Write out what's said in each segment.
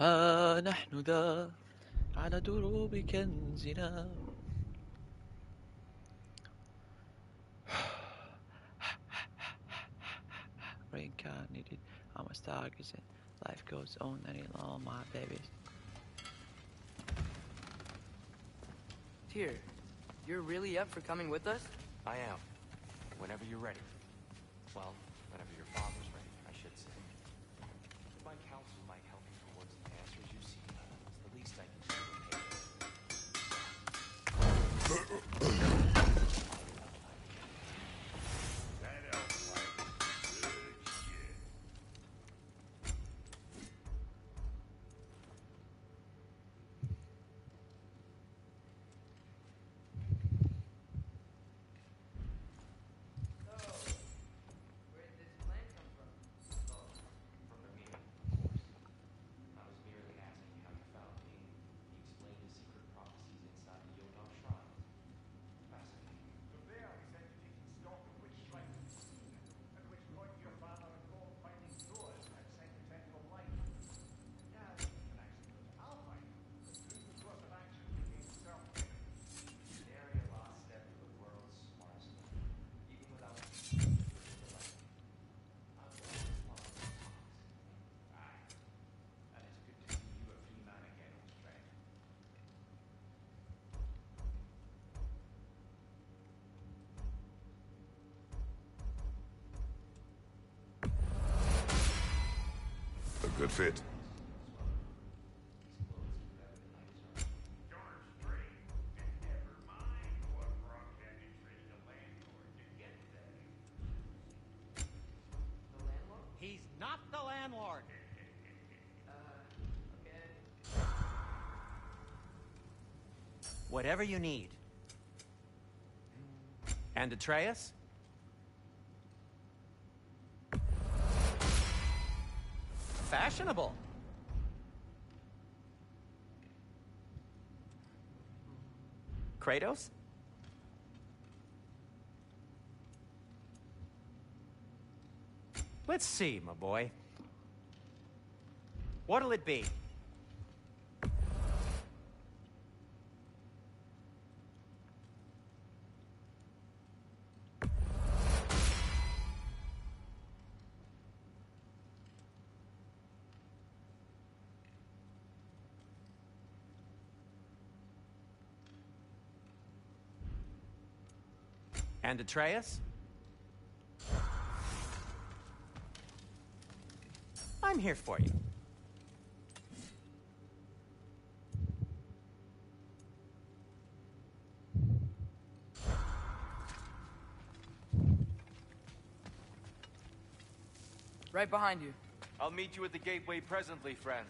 ها نحن ذا على دروب كنزنا. Reincarnated, I'm a stargazer. Life goes on and on, my babies. Tyr, you're really up for coming with us? I am. Whenever you're ready. Well, whenever your father's ready, I should say. If my counsel might help you towards the answers you seek, it's the least I can do to pay you. That elf like good shit. Where did this plan come from? Oh, from the meeting, of course. I was merely asking how you found me. He explained the secret prophecies inside the Yodar shrine. Fascinating. So there we said you're taking stock of which shrine we've seen, at which point your father recalled finding doors outside the Temple of Light. Yeah, you can actually go to Alpine, but through the course of action became self-evident. Nary a lost step for the world's smartest man. Even without the light. I've always wanted to talk. Aye. And it's good to see you a free man again, old friend. A good fit. Darn straight. Never mind what Brock had to trade the landlord to get there. The landlord? He's not the landlord. Okay. Whatever you need. And Atreus? Fashionable. Kratos? Let's see, my boy. What'll it be? And Atreus? I'm here for you. Right behind you. I'll meet you at the gateway presently, friends.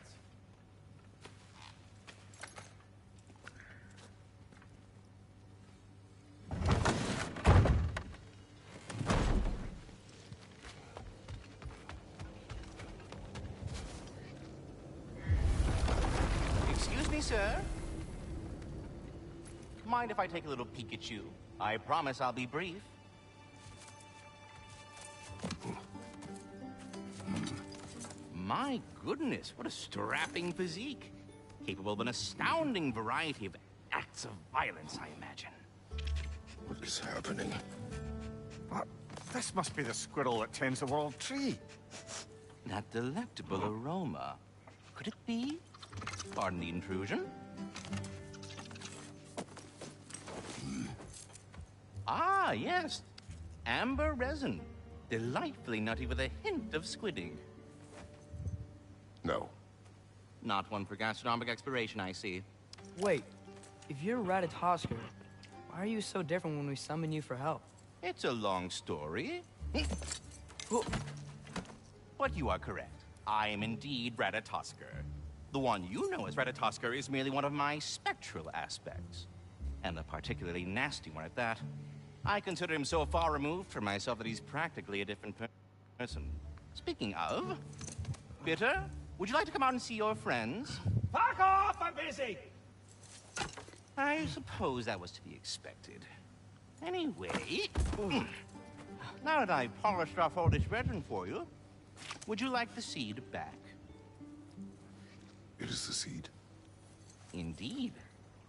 Excuse me, sir. Mind if I take a little peek at you? I promise I'll be brief. My goodness, what a strapping physique. Capable of an astounding variety of acts of violence, I imagine. What is happening? This must be the squirrel that tends the world tree. That delectable aroma. Could it be? Pardon the intrusion. Ah, yes. Amber resin. Delightfully nutty with a hint of squidding. No. Not one for gastronomic exploration, I see. Wait, if you're Ratatosker, why are you so different when we summon you for help? It's a long story. But you are correct. I am indeed Ratatosker. The one you know as Ratatosker is merely one of my spectral aspects. And a particularly nasty one at that. I consider him so far removed from myself that he's practically a different person. Speaking of, Bitter, would you like to come out and see your friends? Fuck off! I'm busy! I suppose that was to be expected. Anyway, now that I've polished off all this veteran for you, would you like the seed back? It is the seed. Indeed.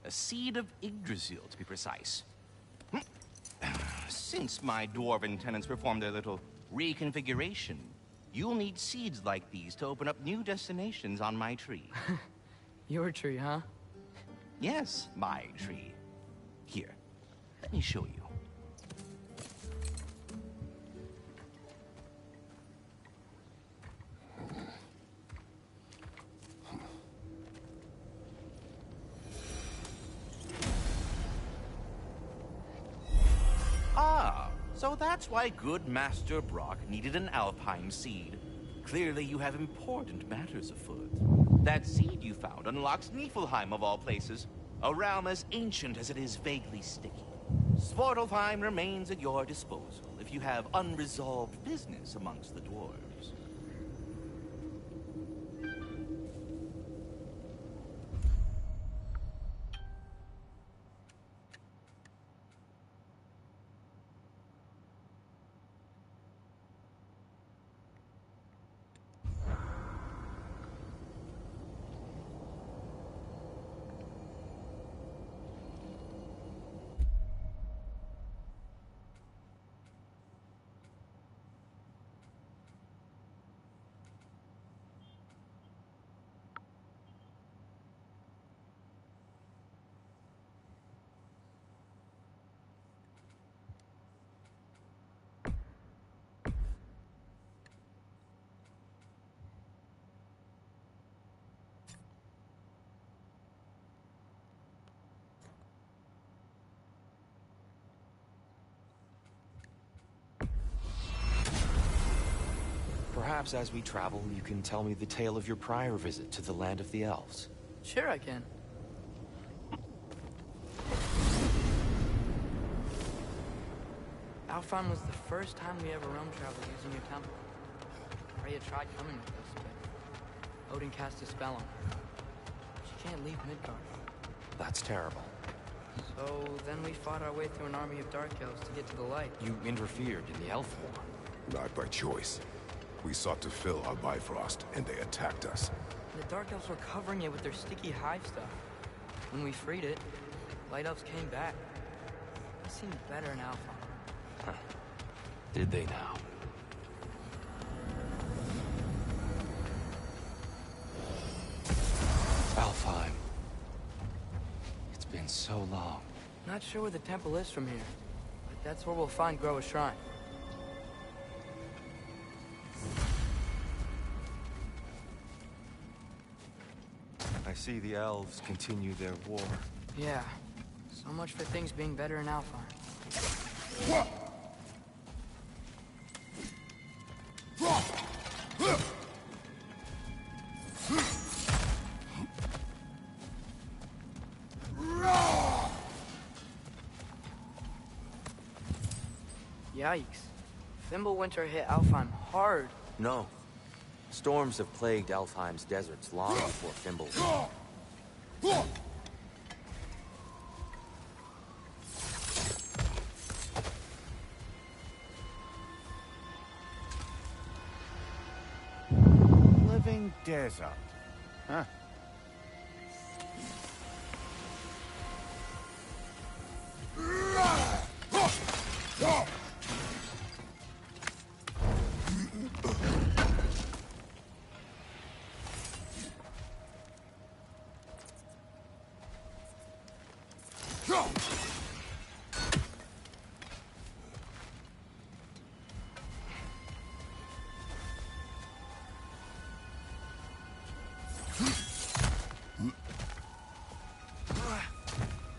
A seed of Yggdrasil, to be precise. Since my dwarven tenants performed their little reconfiguration, you'll need seeds like these to open up new destinations on my tree. Your tree, huh? Yes, my tree. Here, let me show you. Ah, so that's why good Master Brock needed an Alfheim seed. Clearly you have important matters afoot. That seed you found unlocks Niflheim of all places, a realm as ancient as it is vaguely sticky. Svartalfheim remains at your disposal if you have unresolved business amongst the dwarves. Perhaps as we travel, you can tell me the tale of your prior visit to the land of the elves. Sure I can. Alfheim was the first time we ever realm traveled using your temple. Freya tried coming with us, but Odin cast a spell on her. She can't leave Midgard. That's terrible. So then we fought our way through an army of dark elves to get to the light. You interfered in the elf war. Not by choice. We sought to fill our Bifrost, and they attacked us. The dark elves were covering it with their sticky hive stuff. When we freed it, light elves came back. They seemed better in Alfheim. Huh. Did they now? Alfheim. It's been so long. Not sure where the temple is from here, but that's where we'll find Groa's shrine. I see the elves continue their war. Yeah, so much for things being better in Alfheim. Yikes. Fimbulwinter hit Alfheim hard. No. Storms have plagued Alfheim's deserts long before Fimbul. Living desert. Huh.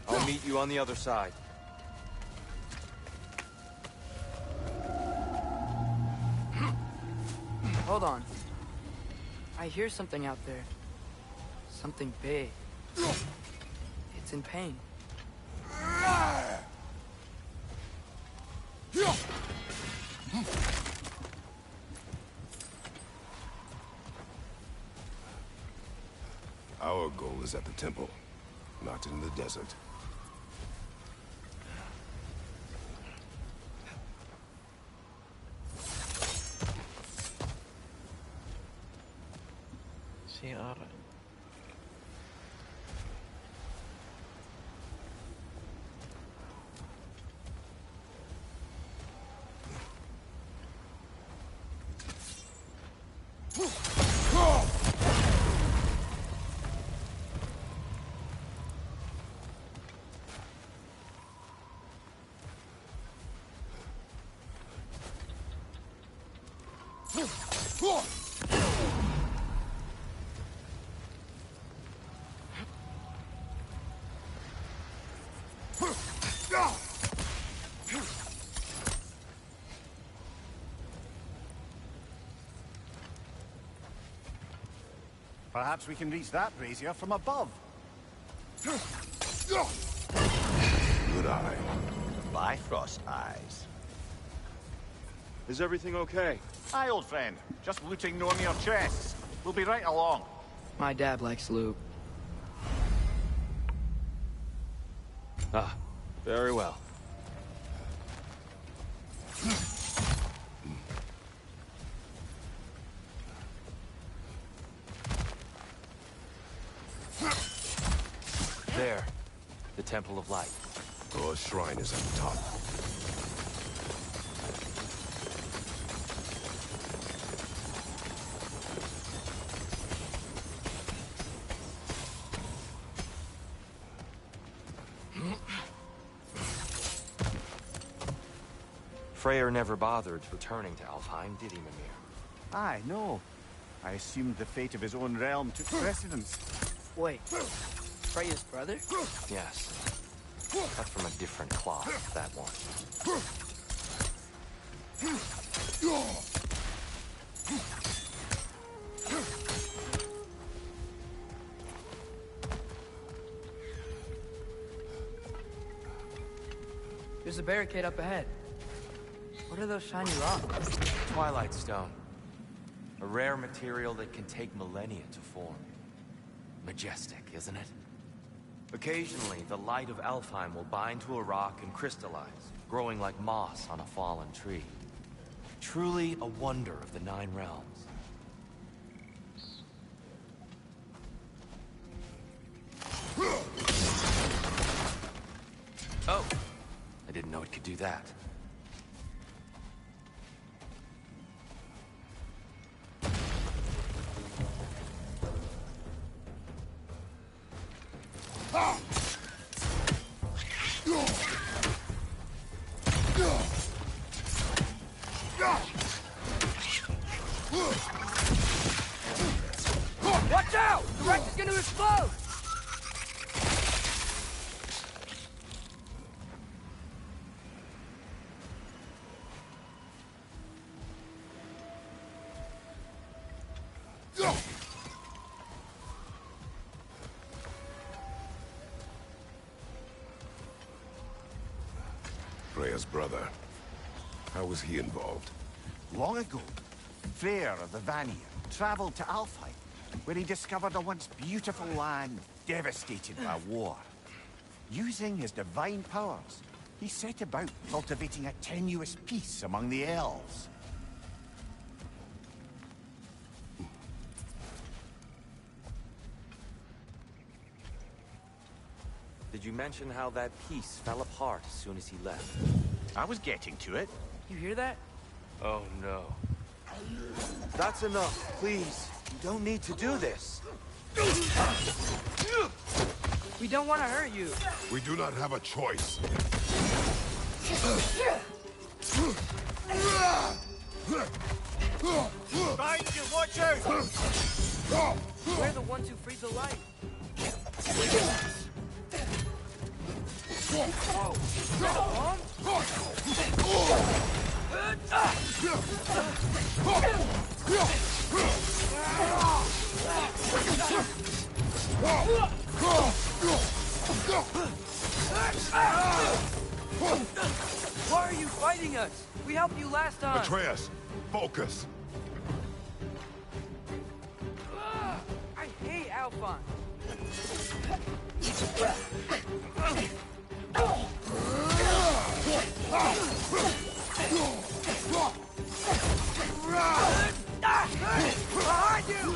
I'll meet you on the other side. Hold on. I hear something out there. Something big. It's in pain. Our goal is at the temple, not in the desert. See, alright. Perhaps we can reach that brazier from above. Good eye. Bifrost eyes. Is everything okay? Aye, old friend. Just looting no mere chests. We'll be right along. My dad likes loot. Ah, very well. There. The Temple of Light. Our shrine is at the top. Freyr never bothered returning to Alfheim, did he, Mimir? Aye, no. I assumed the fate of his own realm took precedence. Wait, Freya's brother? Yes. Cut from a different cloth, that one. There's a barricade up ahead. What are those shiny rocks? Twilight Stone. A rare material that can take millennia to form. Majestic, isn't it? Occasionally, the light of Alfheim will bind to a rock and crystallize, growing like moss on a fallen tree. Truly a wonder of the Nine Realms. Oh! I didn't know it could do that. Watch out! The wreck is gonna explode! Freya's brother. How was he involved? Long ago, Freyr of the Vanir traveled to Alfheim, where he discovered a once beautiful land devastated by war. Using his divine powers, he set about cultivating a tenuous peace among the elves. Did you mention how that piece fell apart as soon as he left? I was getting to it. You hear that? Oh no. That's enough, please. You don't need to do this. We don't want to hurt you. We do not have a choice. Behind you, watch out! We're the ones who freed the light. Whoa! Is that a bomb? Why are you fighting us? We helped you last time. Atreus, focus. I hate Alphon. Behind you!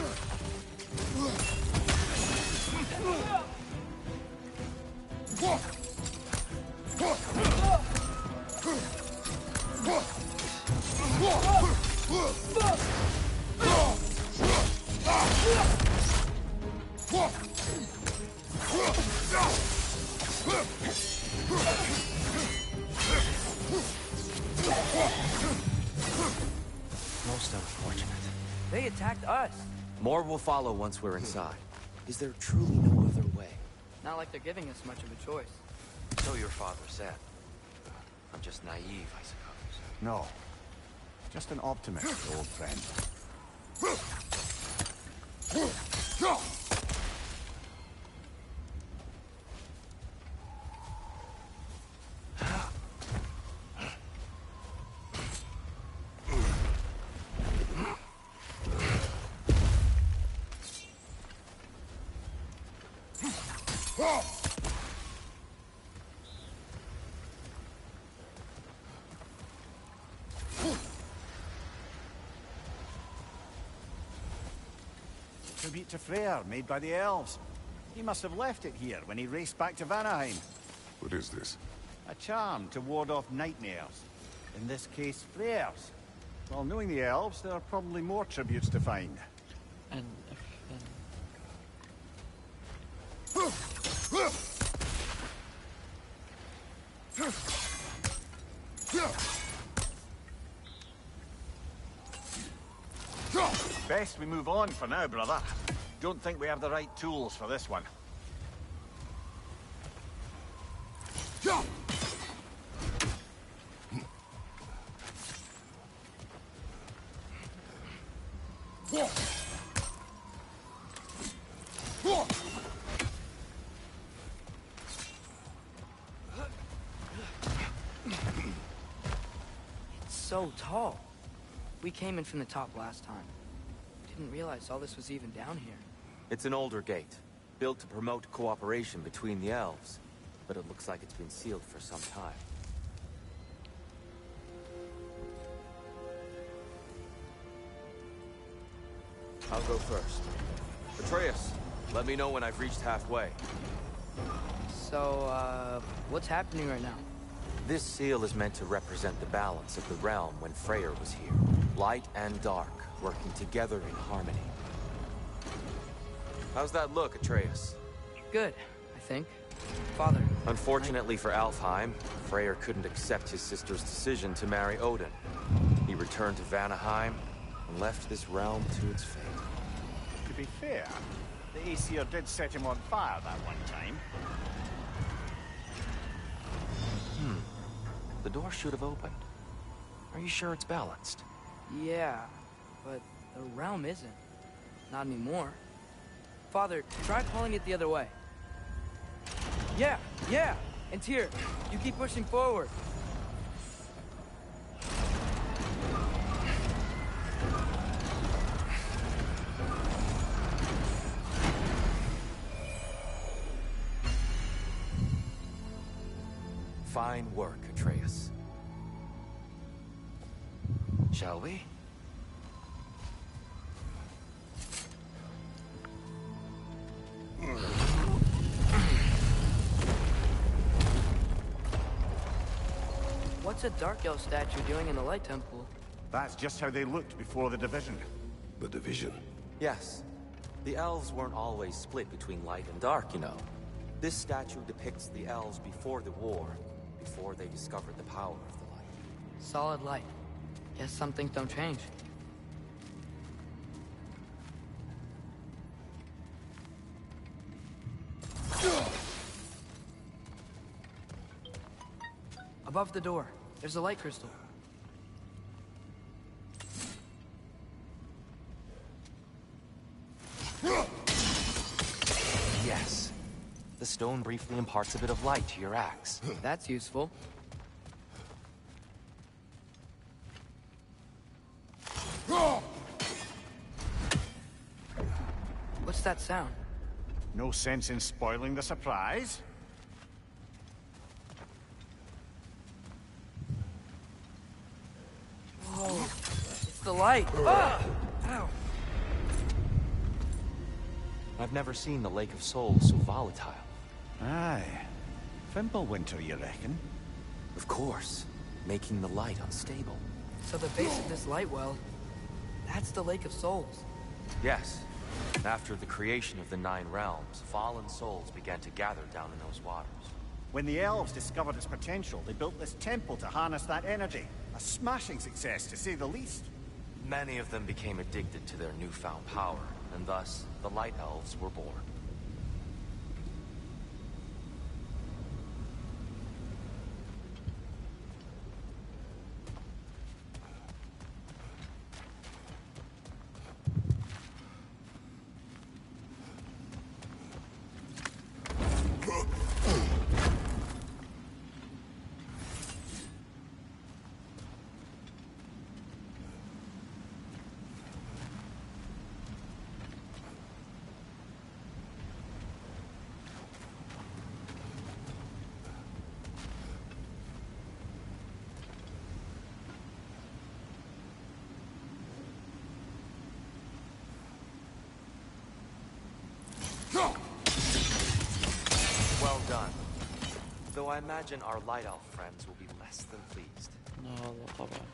unfortunate. They attacked us. More will follow once we're inside. Is there truly no other way? Not like they're giving us much of a choice. So your father said. I'm just naive, I suppose. No. Just an optimist, old friend. Tribute to Freyr, made by the elves. He must have left it here when he raced back to Vanaheim. What is this? A charm to ward off nightmares. In this case, Freyr's. Well, knowing the elves, there are probably more tributes to find. And Best we move on for now, brother. Don't think we have the right tools for this one. It's so tall. We came in from the top last time. Didn't realize all this was even down here. It's an older gate, built to promote cooperation between the elves. But it looks like it's been sealed for some time. I'll go first. Atreus, let me know when I've reached halfway. So, what's happening right now? This seal is meant to represent the balance of the realm when Freyr was here. Light and dark, working together in harmony. How's that look, Atreus? Good, I think. Father. Unfortunately for Alfheim, Freyr couldn't accept his sister's decision to marry Odin. He returned to Vanaheim and left this realm to its fate. To be fair, the Aesir did set him on fire that one time. The door should have opened. Are you sure it's balanced? Yeah, but the realm isn't. Not anymore. Father, try pulling it the other way. Yeah! And Tyr, you keep pushing forward. Fine work, Atreus. Shall we? What's a Dark Elf statue doing in the Light Temple? That's just how they looked before the division. The division. Yes. The elves weren't always split between light and dark, you know. This statue depicts the elves before the war, before they discovered the power of the light. Solid light. Guess some things don't change. Above the door, there's a light crystal. Yes. The stone briefly imparts a bit of light to your axe. That's useful. What's that sound? No sense in spoiling the surprise. Whoa, it's the light. Ah! Ow. I've never seen the Lake of Souls so volatile. Aye. Fimbulwinter, you reckon? Of course, making the light unstable. So the base of this light well, that's the Lake of Souls. Yes. After the creation of the Nine Realms, fallen souls began to gather down in those waters. When the elves discovered its potential, they built this temple to harness that energy. A smashing success, to say the least. Many of them became addicted to their newfound power, and thus, the Light Elves were born. Well done. Though I imagine our Light Elf friends will be less than pleased. لا والله طبعا.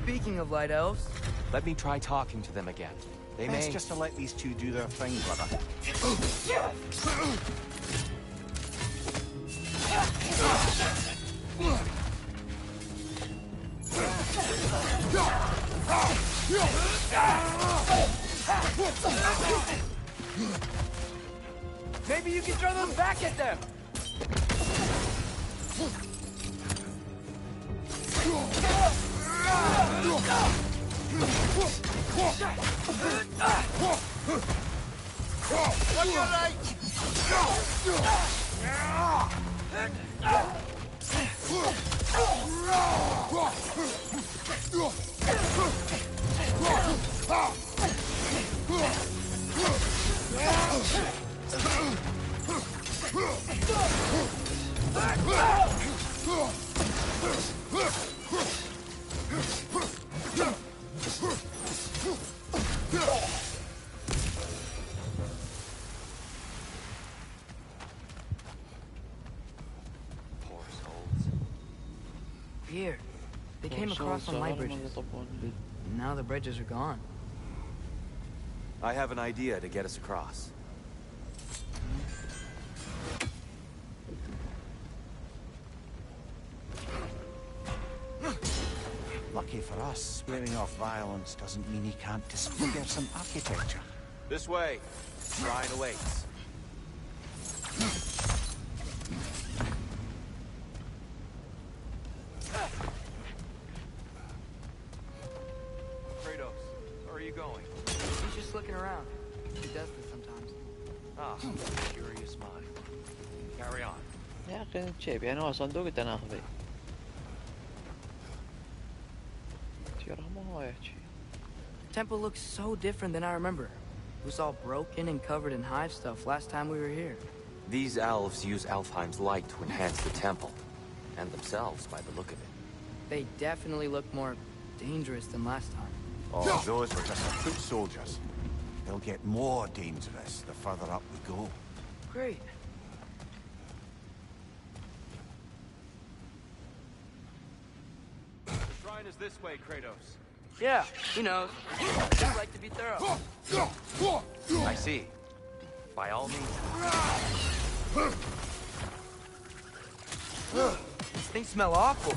Speaking of light elves, Let me try talking to them again. They Best may... just to let these two do their thing, brother. maybe you can throw those back at them. Poor souls. Here, they came across on my bridges. Now the bridges are gone. I have an idea to get us across. Lucky for us, swearing off violence doesn't mean he can't disfigure some architecture. This way. Shrine awaits. Kratos, where are you going? He's just looking around. He does this sometimes. Ah, curious mind. Carry on. يا أخي شيب يعني هو صندوق أنت ناخذه. Temple looks so different than I remember. It was all broken and covered in hive stuff last time we were here. These elves use Alfheim's light to enhance the temple, and themselves by the look of it. They definitely look more dangerous than last time. Oh, those were just the foot soldiers. They'll get more dangerous the further up we go. Great. The shrine is this way, Kratos. Yeah, he knows. Just like to be thorough. I see. By all means. These things smell awful.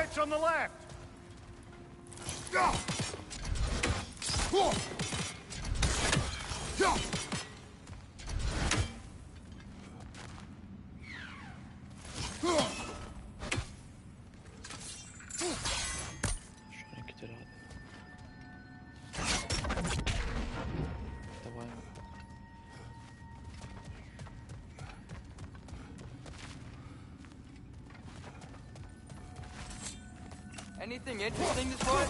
It's on the left! شلون كتير هذا؟ تمام. Anything interesting this way?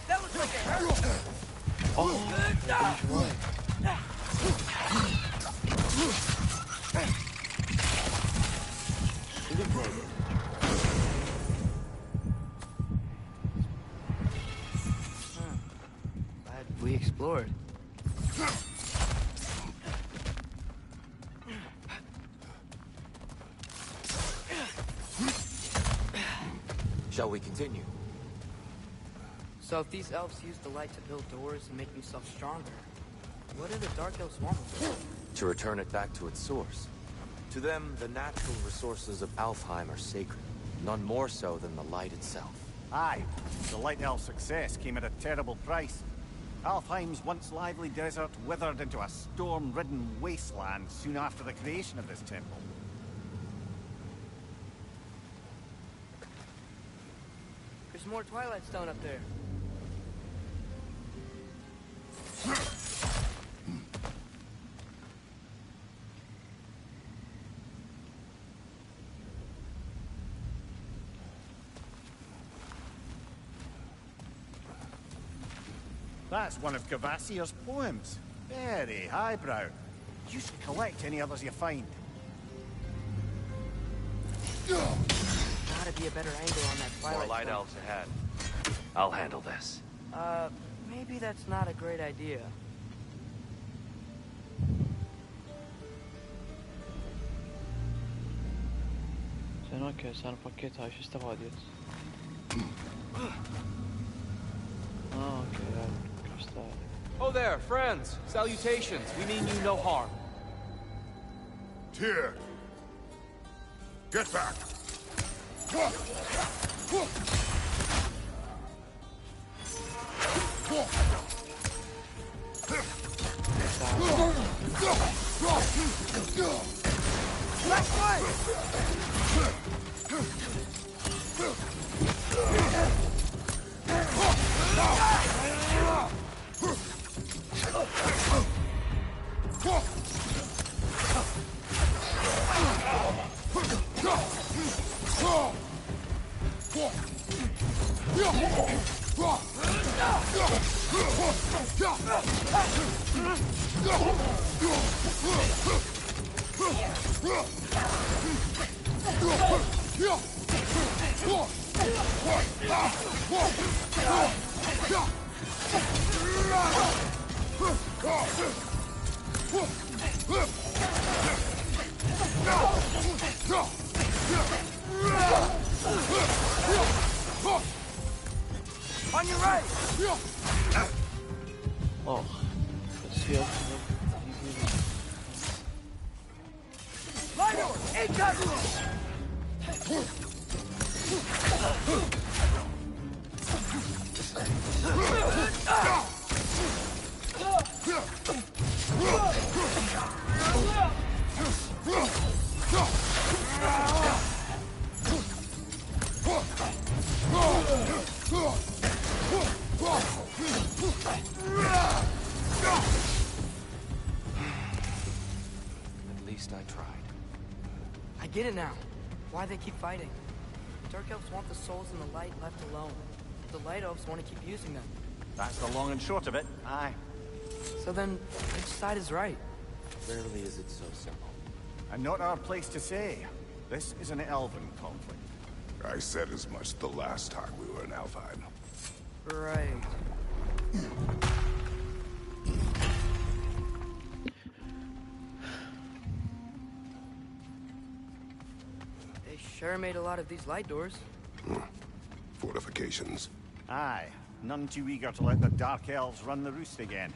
That looks like it hurt. Glad we explored. Shall we continue? So if these elves use the light to build doors and make themselves stronger, what do the Dark Elves want with it? To return it back to its source. To them, the natural resources of Alfheim are sacred, none more so than the light itself. Aye, the Light Elf's success came at a terrible price. Alfheim's once lively desert withered into a storm-ridden wasteland soon after the creation of this temple. There's more Twilight Stone up there. That's one of Kvasir's poems. Very highbrow. You should collect any others you find. Gotta be a better angle on that Twilight More light Stone. elves ahead. I'll handle this. Maybe that's not a great idea. زين اوكي هسه انا فكيتها ايش استفادت؟ اوكي يلا. Oh there, friends. Salutations. We mean you no harm. Tyr! Get back! On your right! Oh, بس في Lionel! Incoming! At least I tried. I get it now. Why they keep fighting. Dark Elves want the souls in the light left alone. The Light Elves want to keep using them. That's the long and short of it. Aye. So then, which side is right? Rarely is it so simple. And not our place to say. This is an elven conflict. I said as much the last time we were in Alfheim. Right. They sure made a lot of these light doors. Fortifications. Aye. None too eager to let the Dark Elves run the roost again.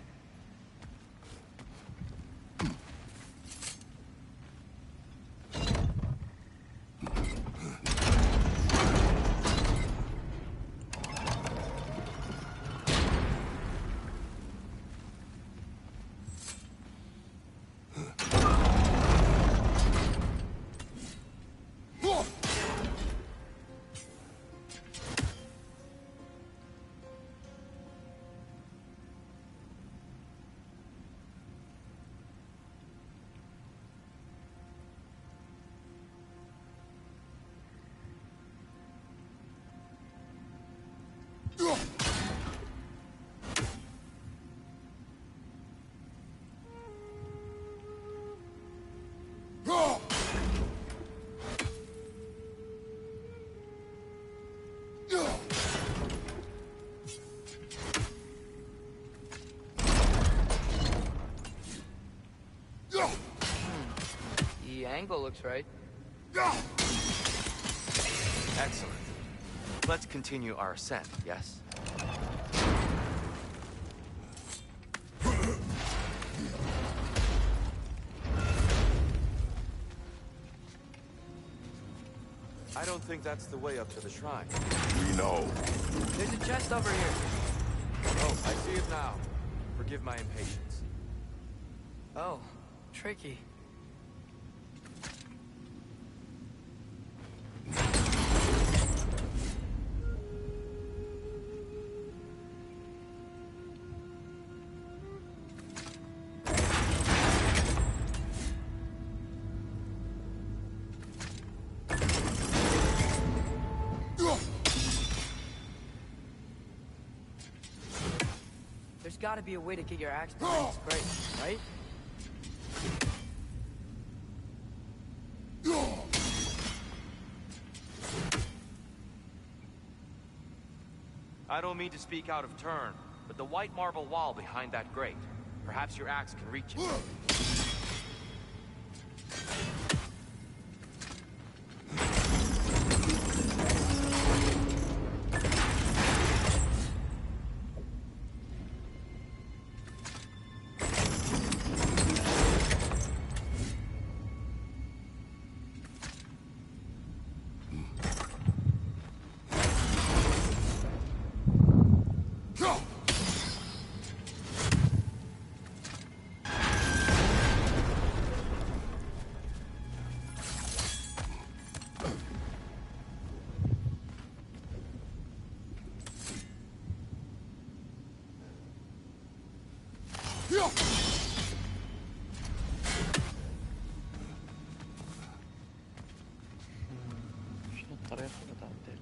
The angle looks right. Excellent. Let's continue our ascent, yes? I don't think that's the way up to the shrine. We know. There's a chest over here. Oh, I see it now. Forgive my impatience. Oh, tricky. There's gotta be a way to get your axe behind this crate, right? I don't mean to speak out of turn, but the white marble wall behind that grate. Perhaps your axe can reach it. شنو الطريقة اللي تعدل؟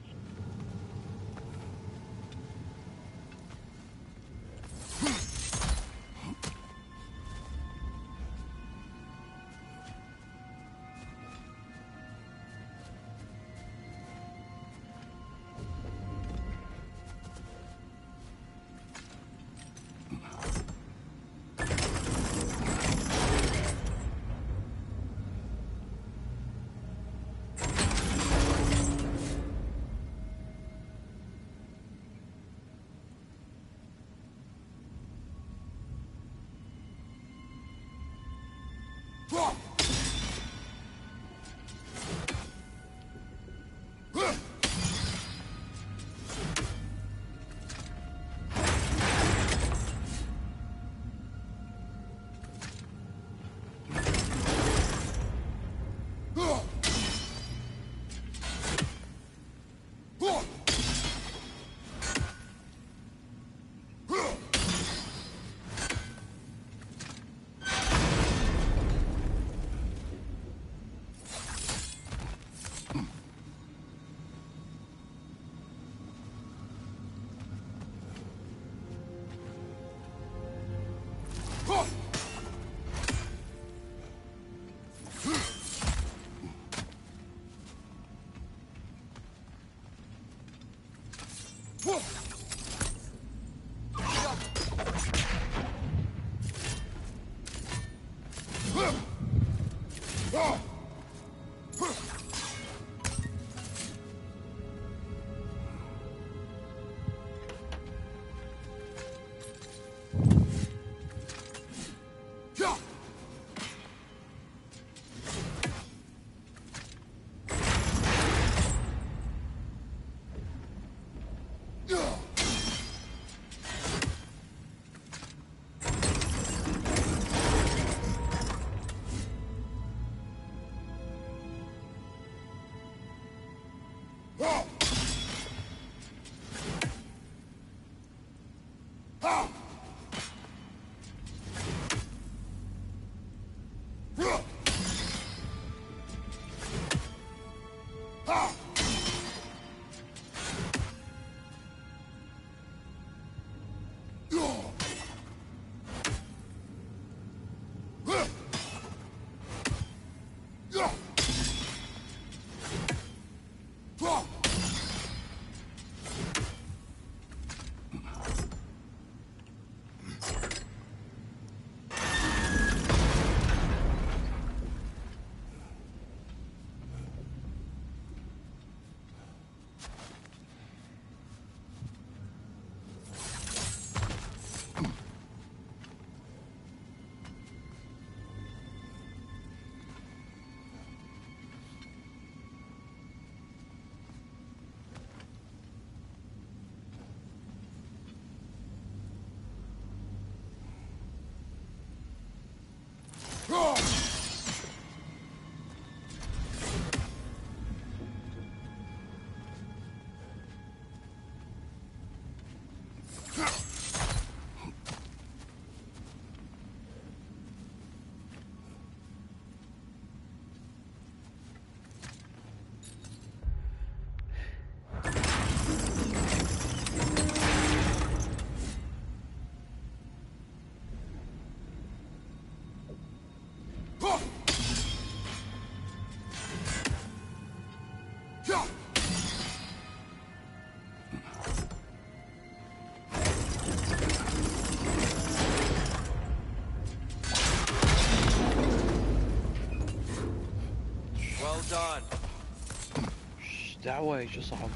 دعوة يا صعب.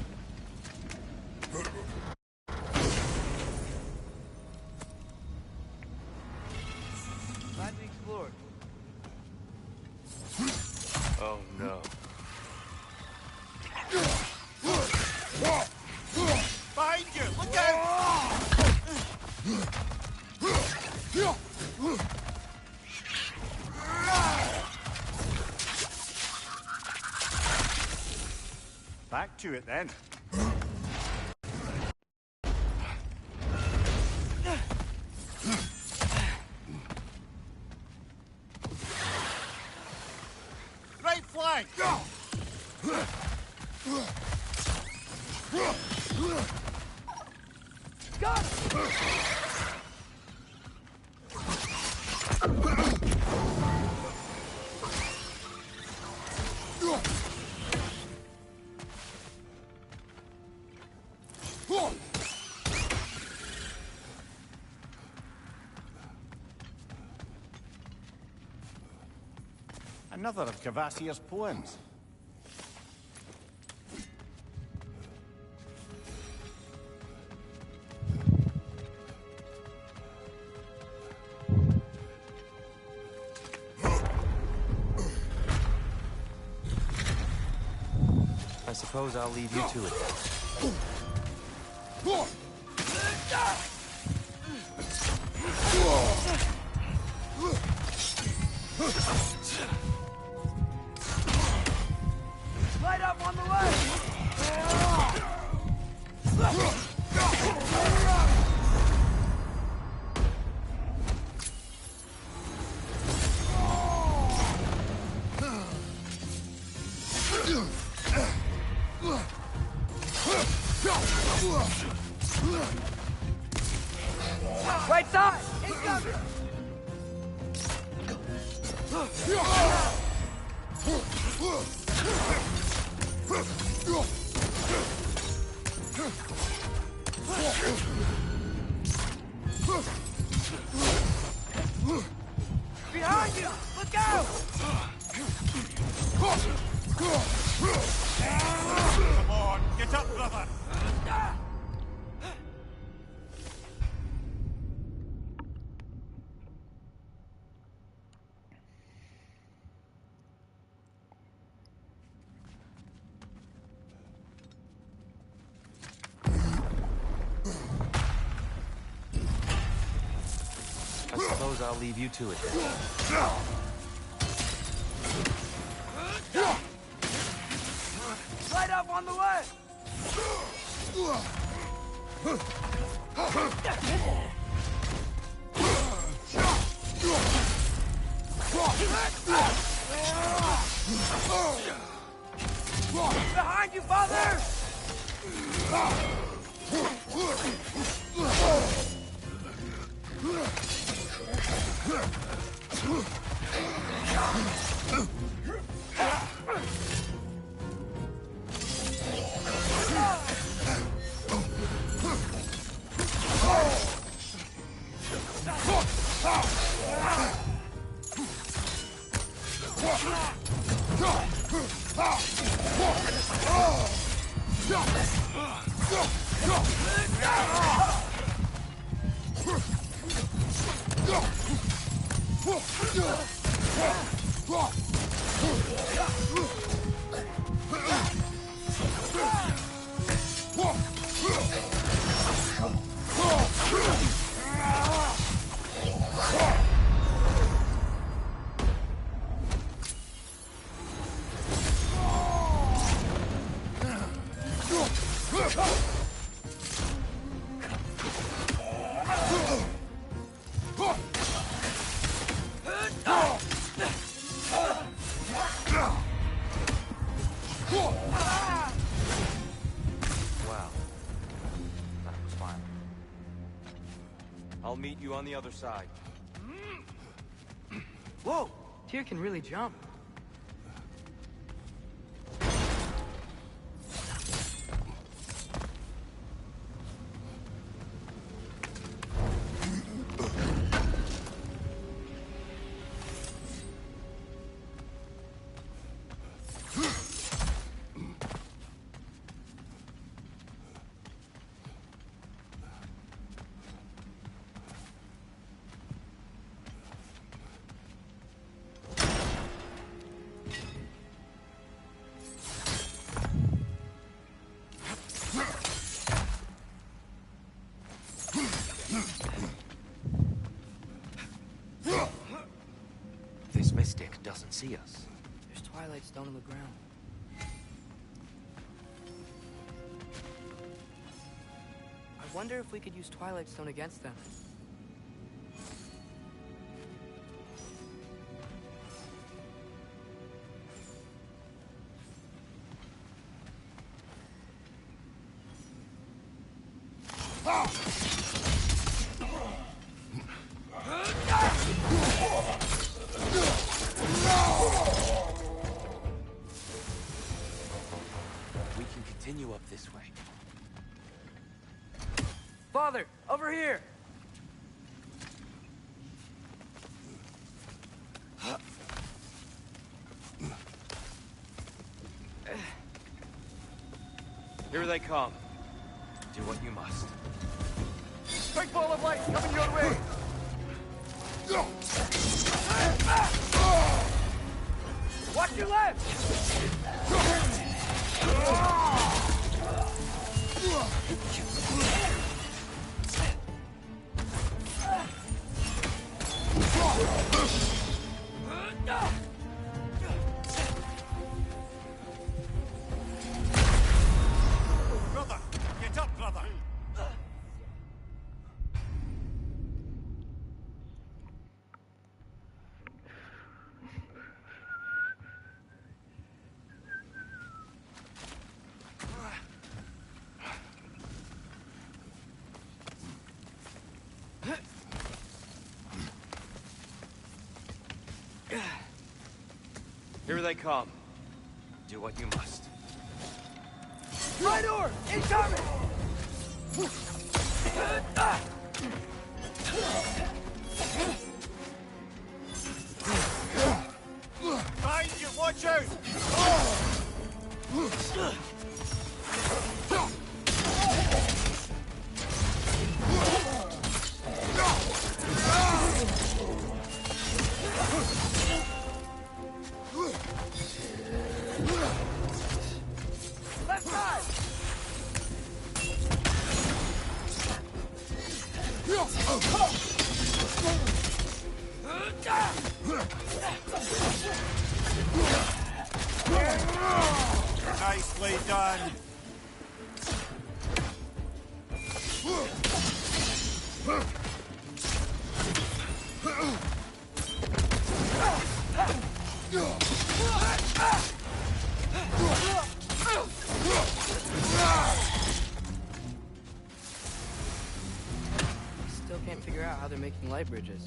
Glad we explored. Oh no. Behind you! Look out! Back to it then. Right flank! Got Another of Cavassier's poems. I suppose I'll leave you to it. light up on the way! Right side! Incoming! Behind you! Look out! Come on, get up, brother! I suppose I'll leave you to it. Light up on the way! Behind you, father! I'll meet you on the other side. Whoa! Tyr can really jump. see us. There's Twilight Stone on the ground. I wonder if we could use Twilight Stone against them. We can continue up this way. Father, over here! Here they come. Do what you must. Big ball of light coming your way! Watch your left! Brother! Get up, brother! Here they come. Do what you must. Right door! Incoming! Behind you, watch out! Left side! Nicely done. Still can't figure out how they're making light bridges.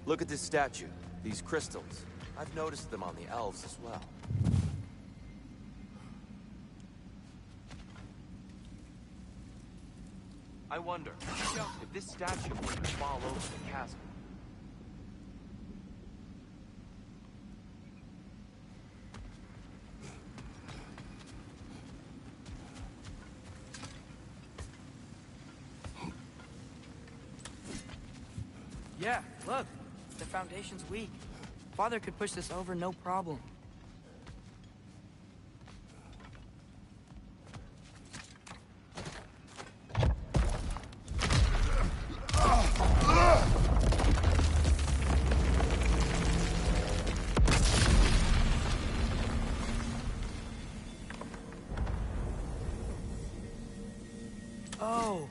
Look at this statue. These crystals. I've noticed them on the elves as well. I wonder if this statue were to fall over the chasm. Yeah, look. The foundation's weak. Father could push this over no problem. Oh,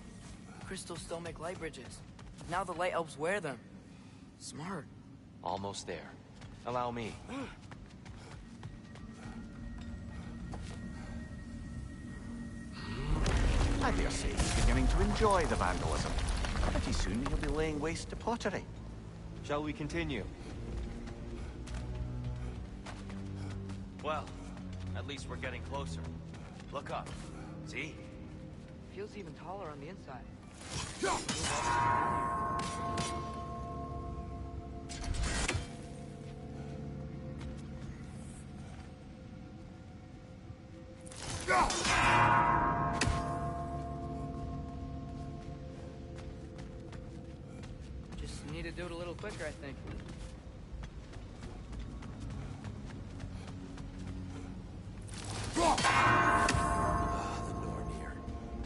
crystals still make light bridges. Now the light elves wear them. Smart. Almost there. Allow me. I dare say he's beginning to enjoy the vandalism. Pretty soon he'll be laying waste to pottery. Shall we continue? Well, at least we're getting closer. Look up. See? Feels even taller on the inside. Just need to do it a little quicker, I think. The Nornir.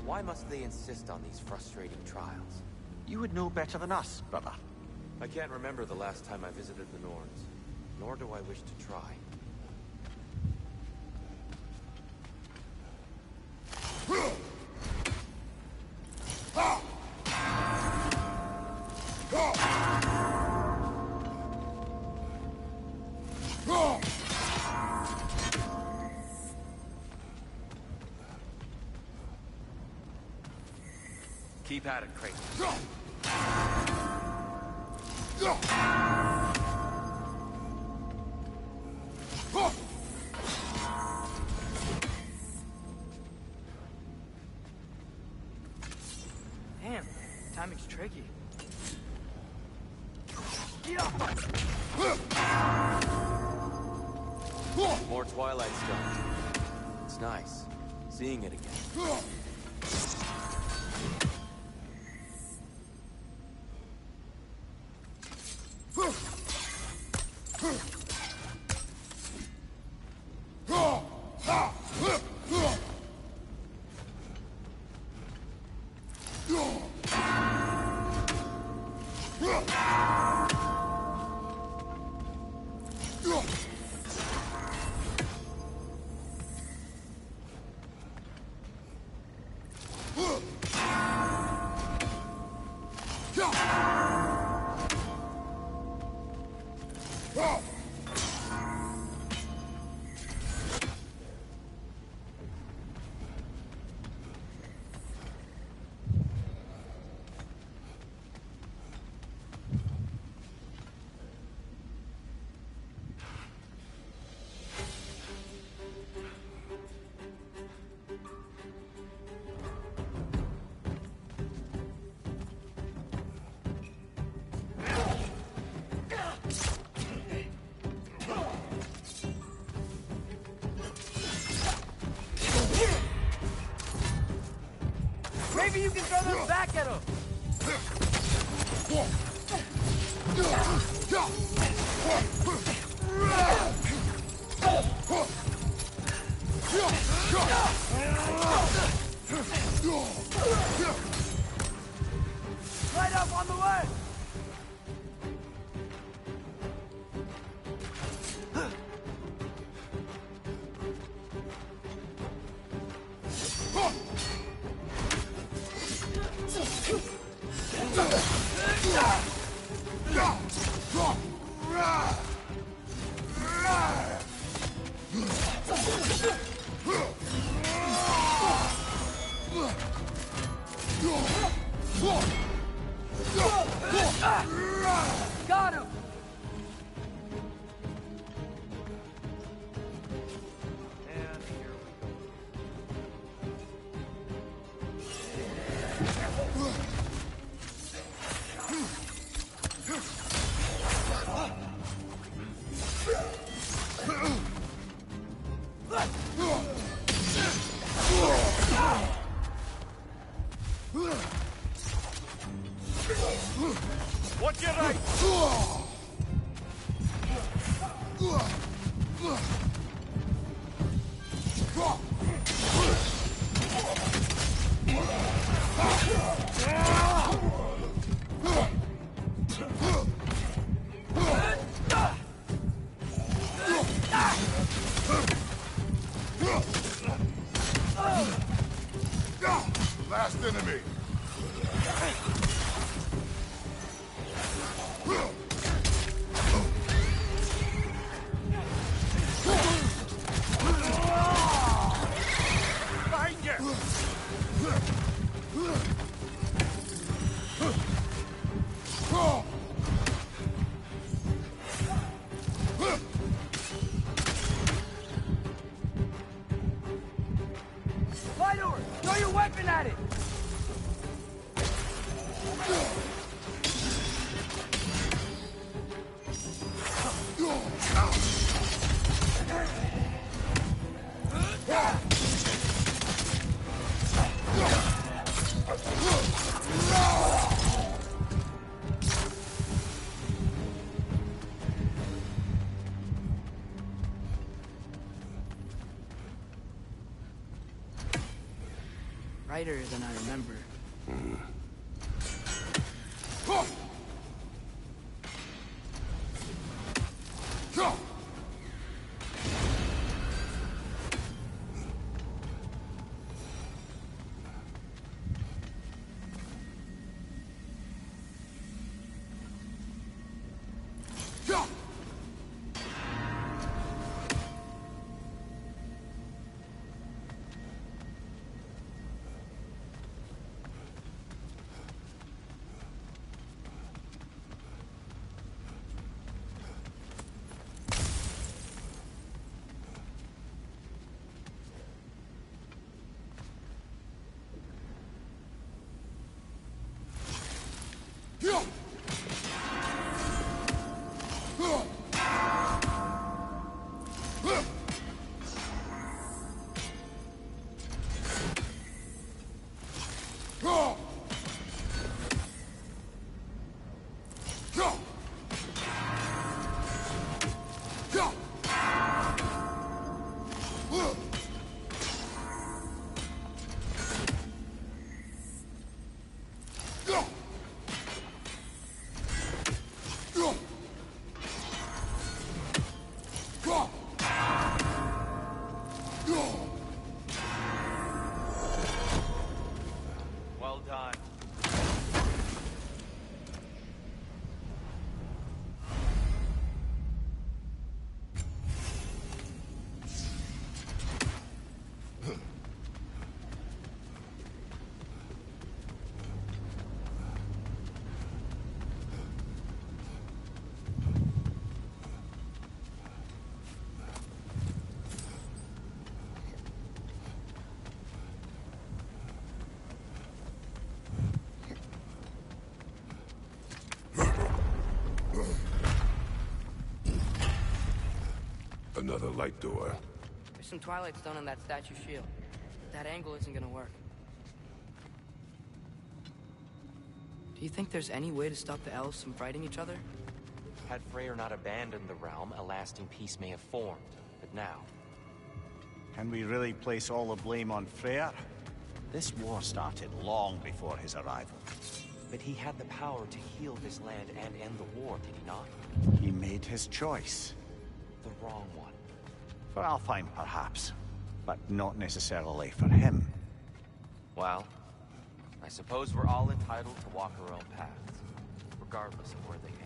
Why must they insist on these frustrating trials? You would know better than us, brother. I can't remember the last time I visited the Norns. Nor do I wish to try. Keep at it, Kratos. Damn, timing's tricky. More Twilight Stone. It's nice, seeing it again. Maybe you can throw them back at him! Right up on the way! Got him! And here we Watch your right! Last enemy. Behind you! Fight over! Throw your weapon at it! Brighter than I remember. Another light door. There's some Twilight Stone on that statue shield. That angle isn't gonna work. Do you think there's any way to stop the elves from fighting each other? Had Freyr not abandoned the realm, a lasting peace may have formed. But now... Can we really place all the blame on Freyr? This war started long before his arrival. But he had the power to heal this land and end the war, did he not? He made his choice. The wrong one. For Alfheim, perhaps. But not necessarily for him. Well, I suppose we're all entitled to walk our own paths, regardless of where they end.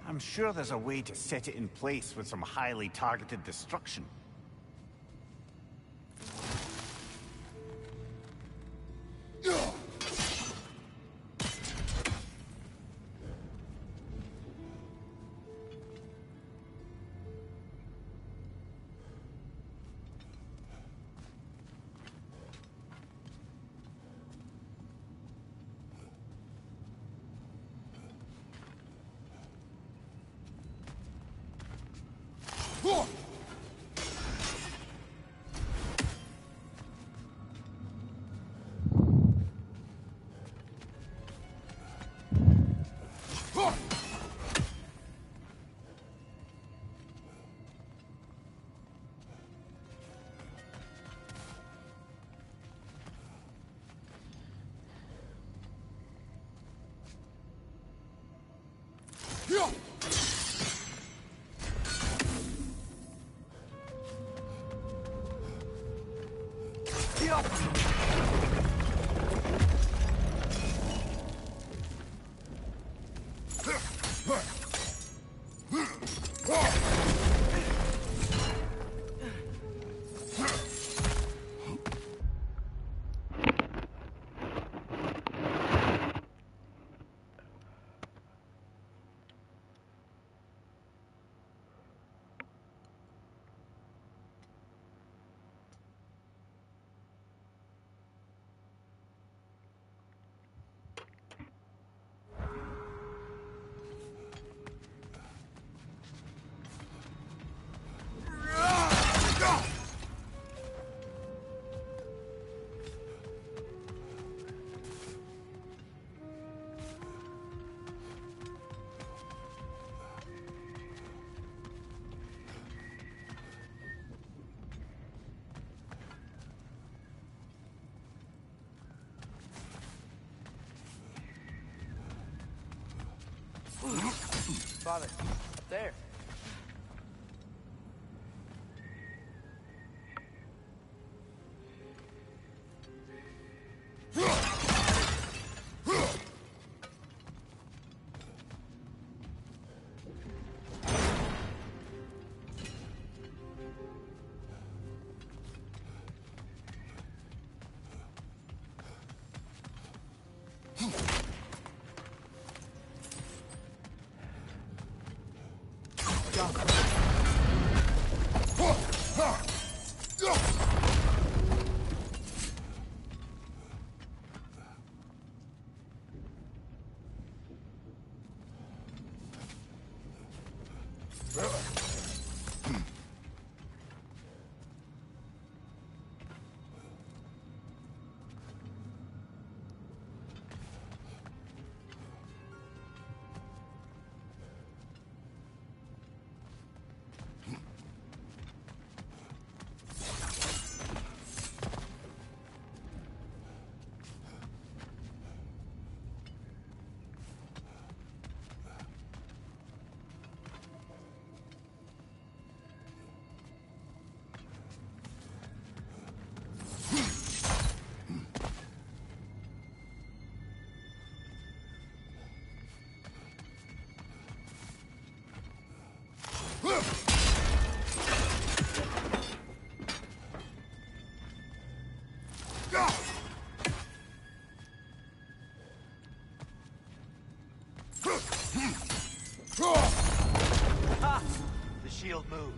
I'm sure there's a way to set it in place with some highly targeted destruction. Father, up there. Ha! The shield moved.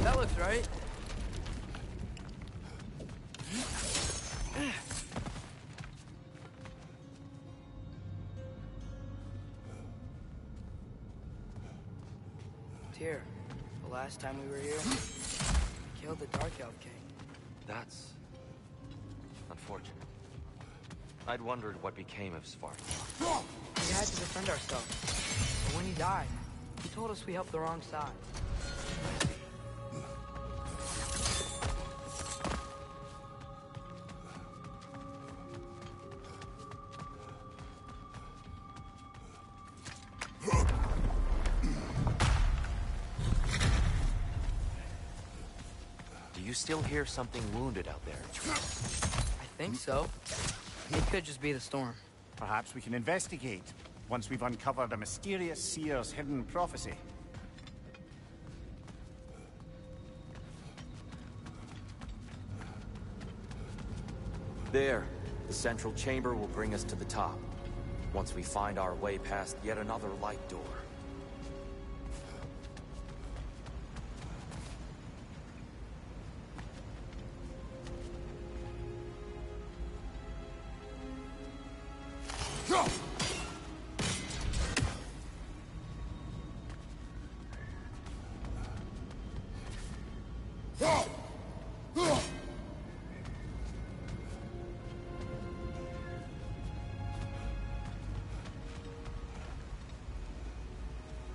That looks right. Tyr, the last time we were here, we killed the Dark Elf King. That's unfortunate. I'd wondered what became of Svartalk. We had to defend ourselves. But when he died, he told us we helped the wrong side. Do you still hear something wounded out there? I think so. It could just be the storm. Perhaps we can investigate, once we've uncovered a mysterious seer's hidden prophecy. There. The central chamber will bring us to the top. Once we find our way past yet another light door.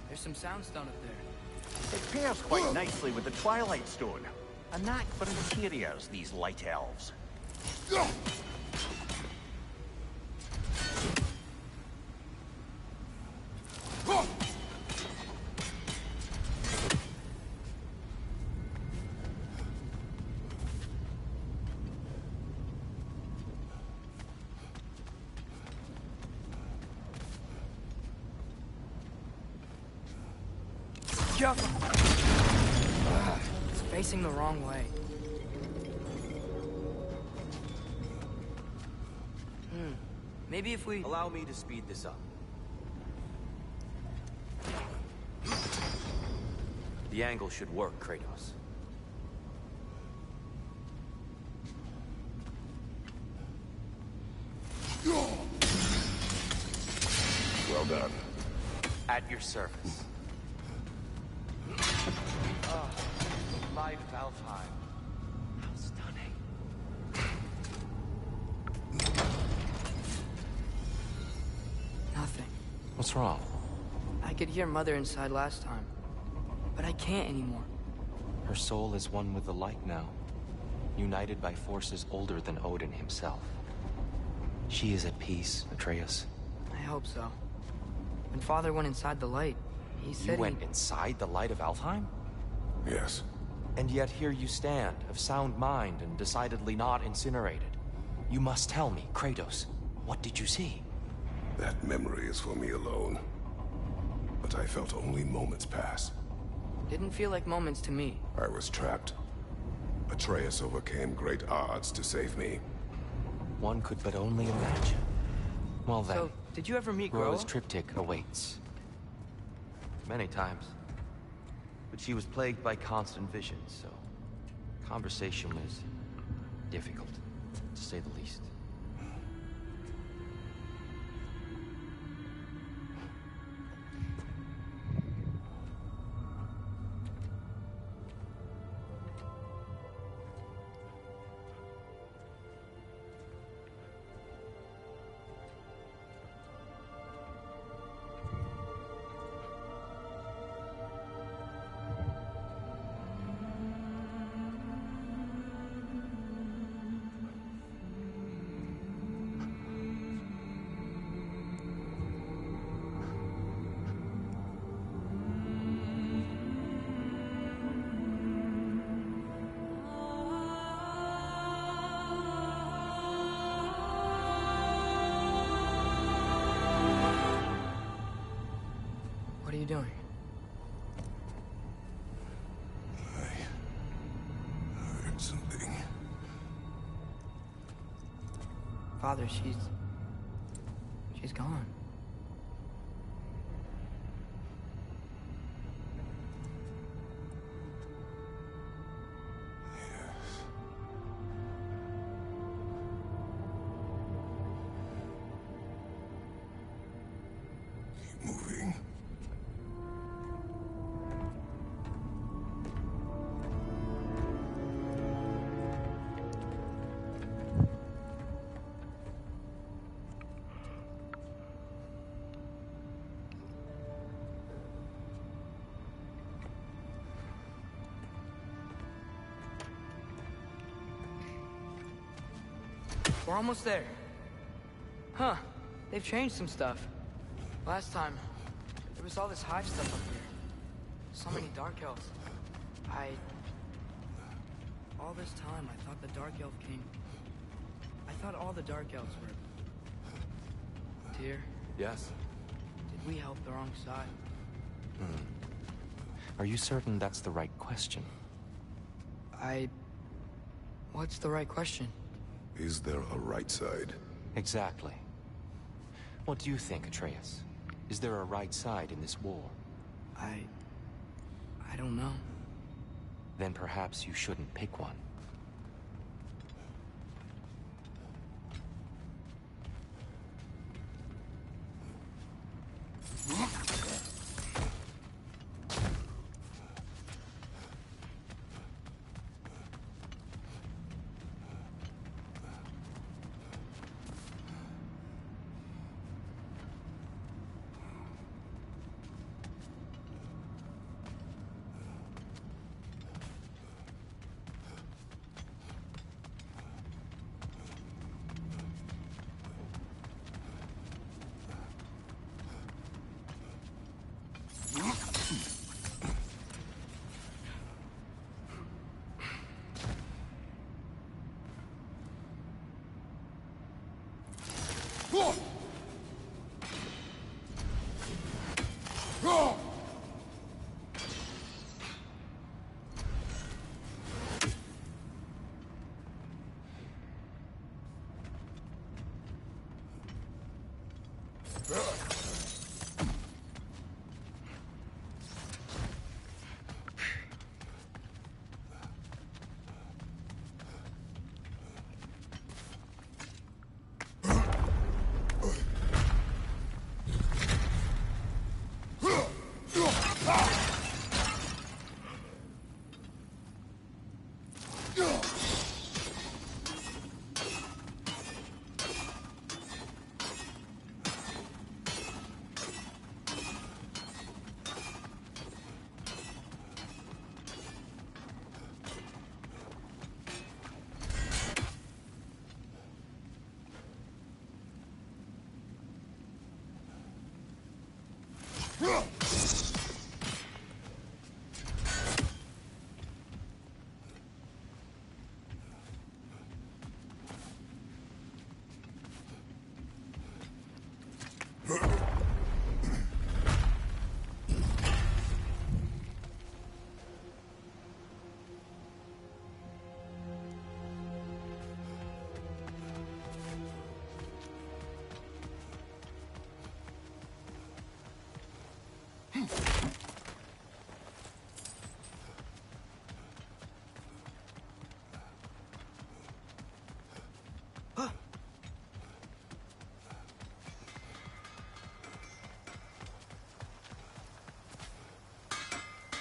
There's some soundstone up there. It pairs quite nicely with the Twilight Stone. A knack for interiors, these light elves. It's facing the wrong way. Maybe if we... Allow me to speed this up. The angle should work, Kratos. Well done. At your service. Light of Alfheim. How stunning. Nothing. What's wrong? I could hear Mother inside last time, but I can't anymore. Her soul is one with the light now, united by forces older than Odin himself. She is at peace, Atreus. I hope so. When Father went inside the light, he said You went inside the light of Alfheim? Yes. And yet here you stand, of sound mind and decidedly not incinerated. You must tell me, Kratos, what did you see? That memory is for me alone. But I felt only moments pass. Didn't feel like moments to me. I was trapped. Atreus overcame great odds to save me. One could but only imagine. Well then, So, did you ever meet Groa's Groa? triptych awaits. Many times. But she was plagued by constant visions, so conversation was difficult, to say the least. doing? I heard something. Father, she's gone. Keep moving. We're almost there. Huh. They've changed some stuff. Last time, there was all this hive stuff up here. So many Dark Elves. All this time, I thought the Dark Elf King... I thought all the Dark Elves were... Dear, Yes? did we help the wrong side? Are you certain that's the right question? What's the right question? Is there a right side? Exactly. What do you think, Atreus? Is there a right side in this war? I don't know. Then perhaps you shouldn't pick one.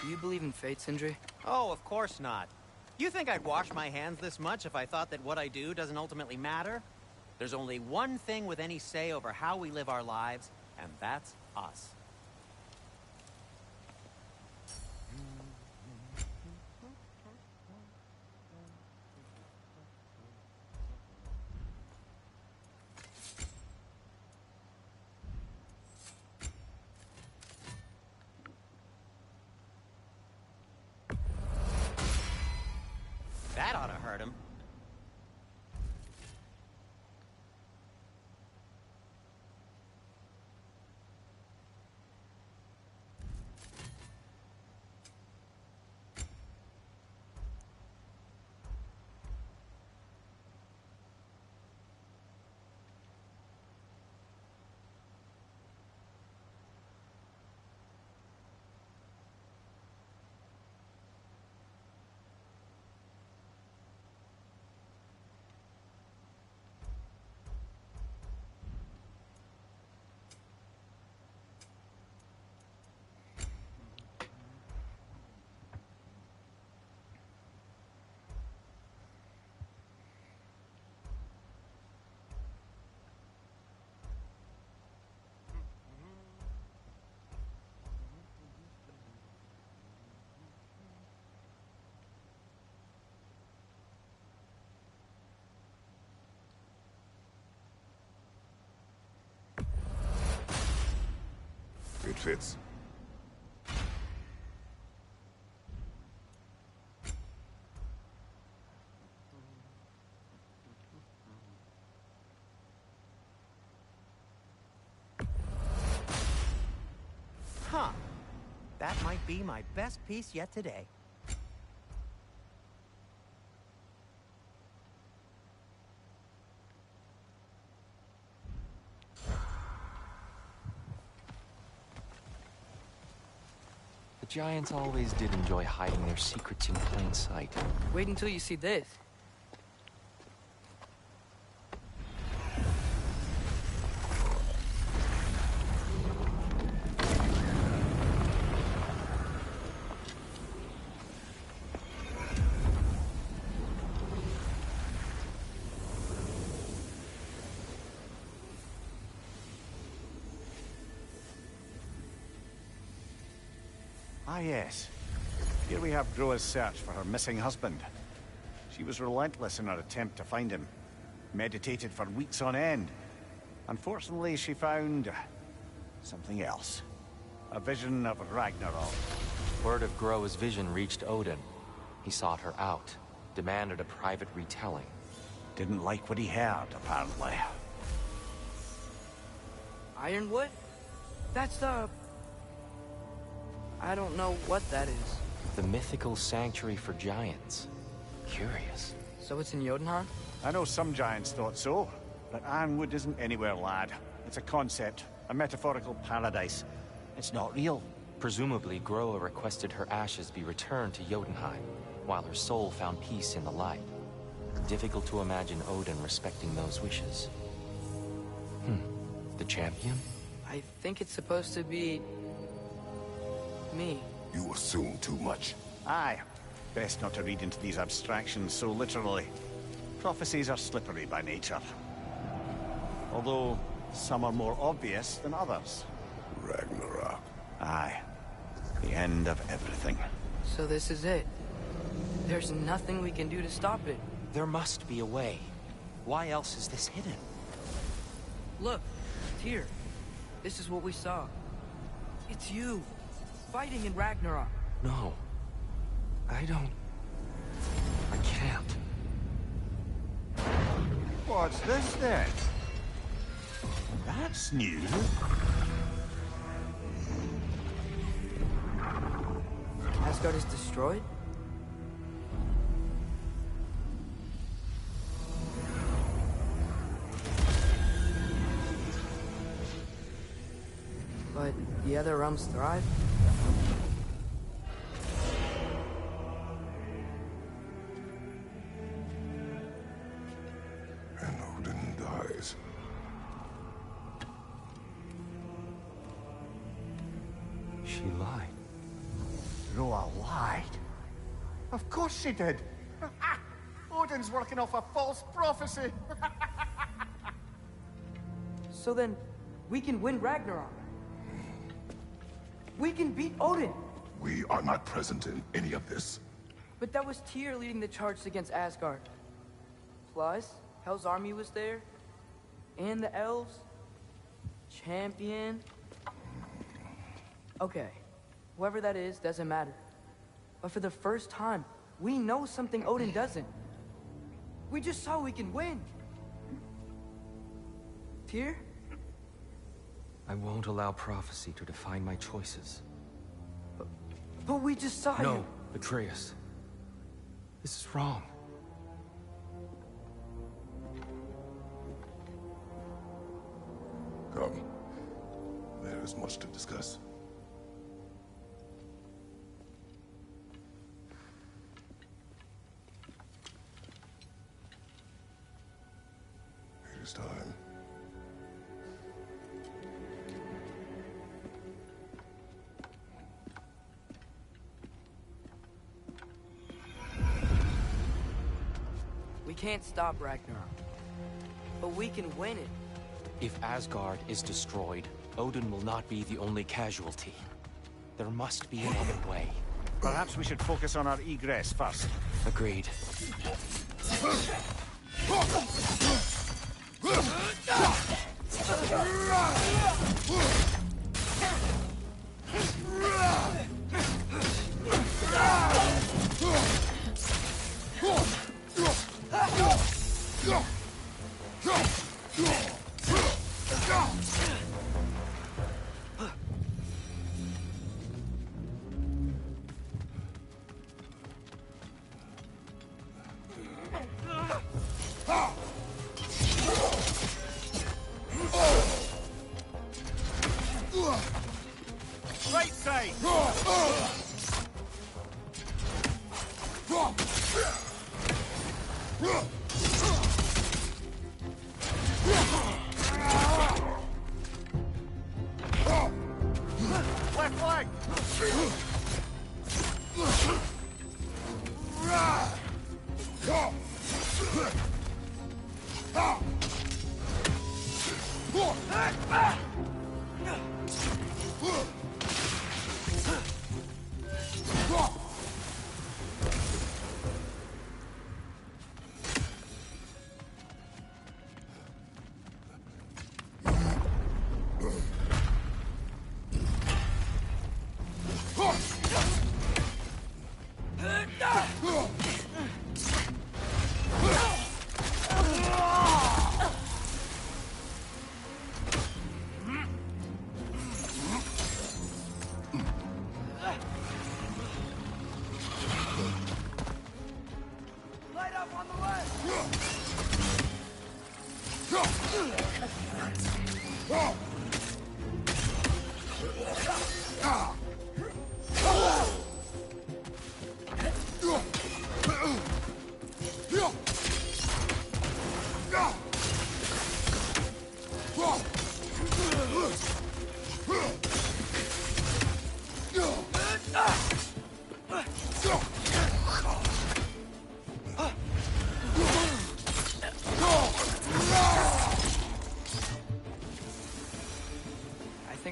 Do you believe in fate, Sindri? Oh, of course not. You think I'd wash my hands this much if I thought that what I do doesn't ultimately matter? There's only one thing with any say over how we live our lives, and that's us. That ought to hurt him. it fits. Huh. That might be my best piece yet today. The Giants always did enjoy hiding their secrets in plain sight. Wait until you see this. Ah, yes. Here we have Groa's search for her missing husband. She was relentless in her attempt to find him. Meditated for weeks on end. Unfortunately, she found something else. A vision of Ragnarok. Word of Groa's vision reached Odin. He sought her out, demanded a private retelling. Didn't like what he heard, apparently. Ironwood? That's the... I don't know what that is. The mythical sanctuary for giants. Curious. So it's in Jotunheim? I know some giants thought so, but Ironwood isn't anywhere, lad. It's a concept, a metaphorical paradise. It's not real. Presumably, Groa requested her ashes be returned to Jotunheim, while her soul found peace in the light. Difficult to imagine Odin respecting those wishes. The champion? I think it's supposed to be... me. You assume too much. Aye. Best not to read into these abstractions so literally. Prophecies are slippery by nature. Although, some are more obvious than others. Ragnarok. Aye. The end of everything. So this is it. There's nothing we can do to stop it. There must be a way. Why else is this hidden? Look, Tyr. This is what we saw. It's you. Fighting in Ragnarok. No. I can't. What's this then? That's new. Asgard is destroyed? But the other realms thrive? And Odin dies. She lied. Groa lied. Of course she did. Odin's working off a false prophecy. So then, we can win Ragnarok. We can beat Odin. We are not present in any of this. But that was Tyr leading the charge against Asgard. Plus, Hell's army was there. And the elves. Champion. Okay. Whoever that is, doesn't matter. But for the first time, we know something Odin doesn't. We just saw we can win. Tyr? I won't allow prophecy to define my choices. But we just saw you. No, Atreus. This is wrong. Come. There is much to discuss. It is time. We can't stop Ragnarok. But we can win it. If Asgard is destroyed, Odin will not be the only casualty. There must be another way. Perhaps we should focus on our egress first. Agreed. side! Left leg!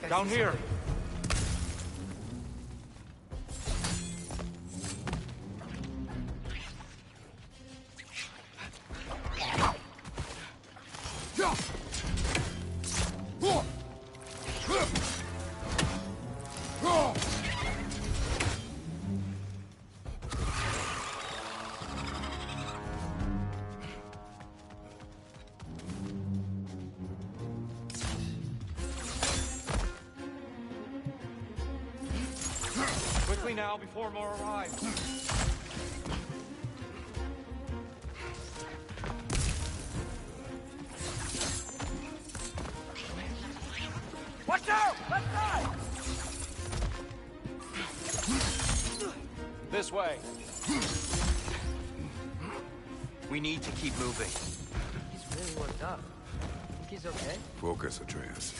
Down here. Quickly now, before more arrive. Watch out! Left side! This way. We need to keep moving. He's really worked up. Think he's okay? Focus, Atreus.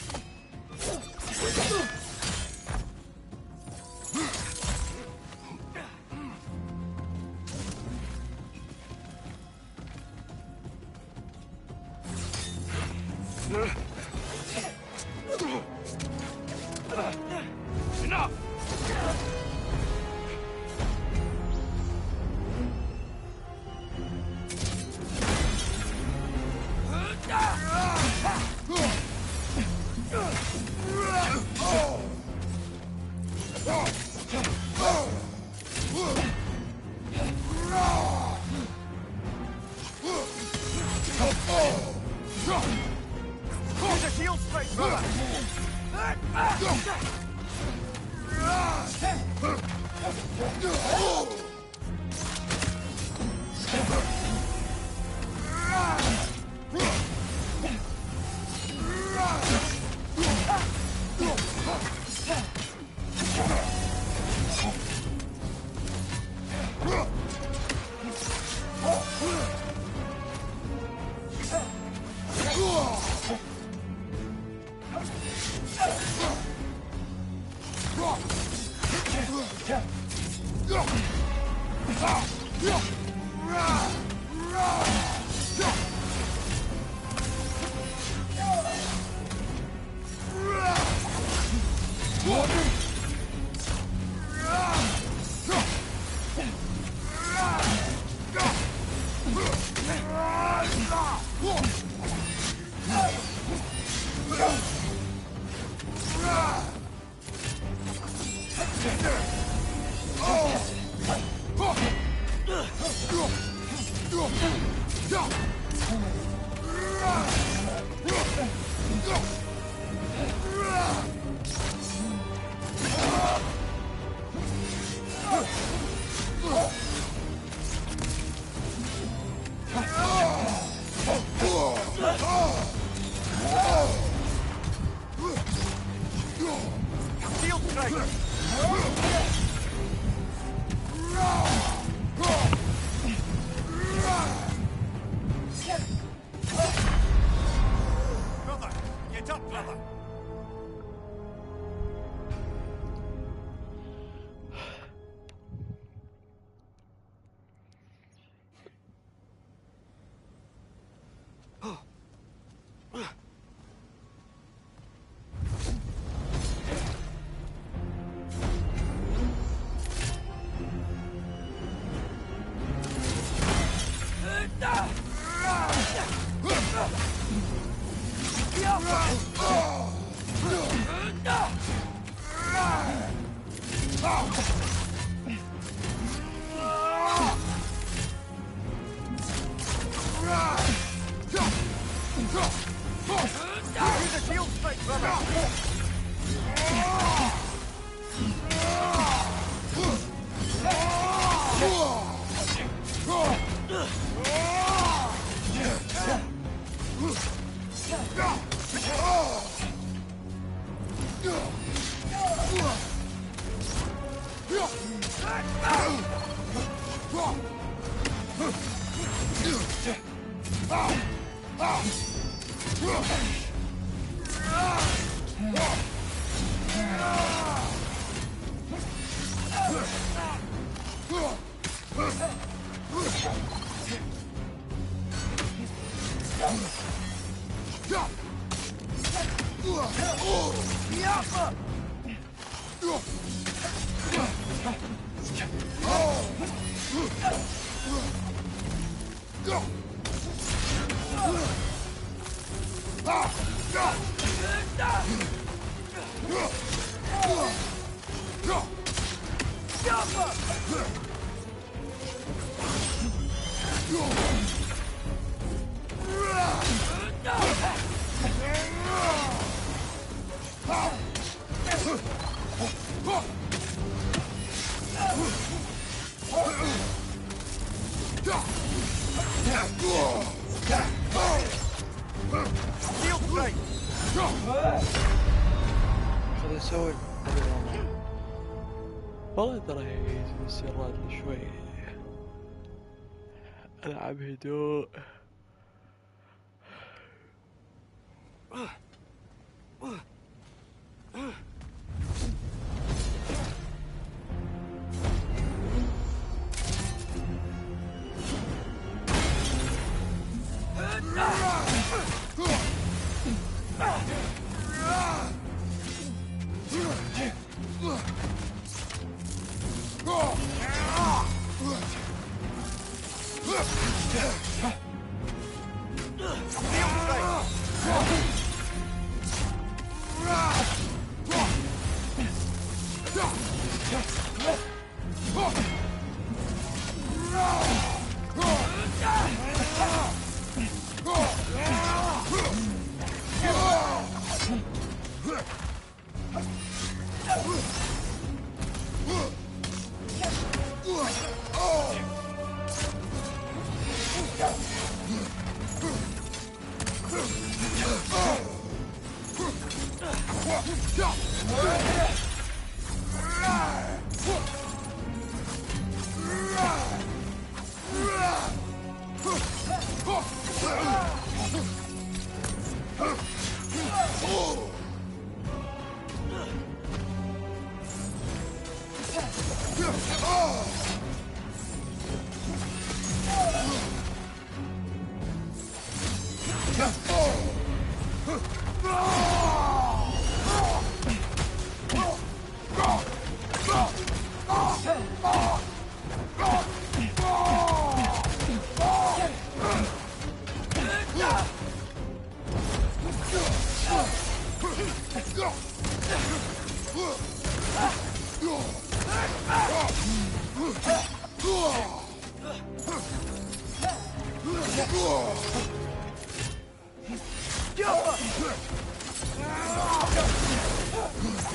Enough! Use a shield strike, brother! up, brother! Use a shield strike, brother! خلينا نسوي والله ترى هي السيارات شوي ألعب هدوء.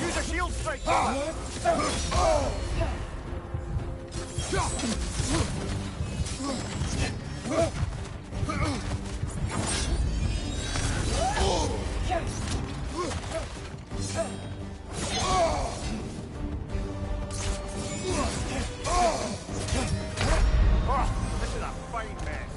Use a shield strike! This is a fine mess.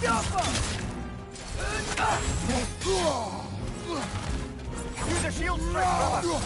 Use a shield strike, brother!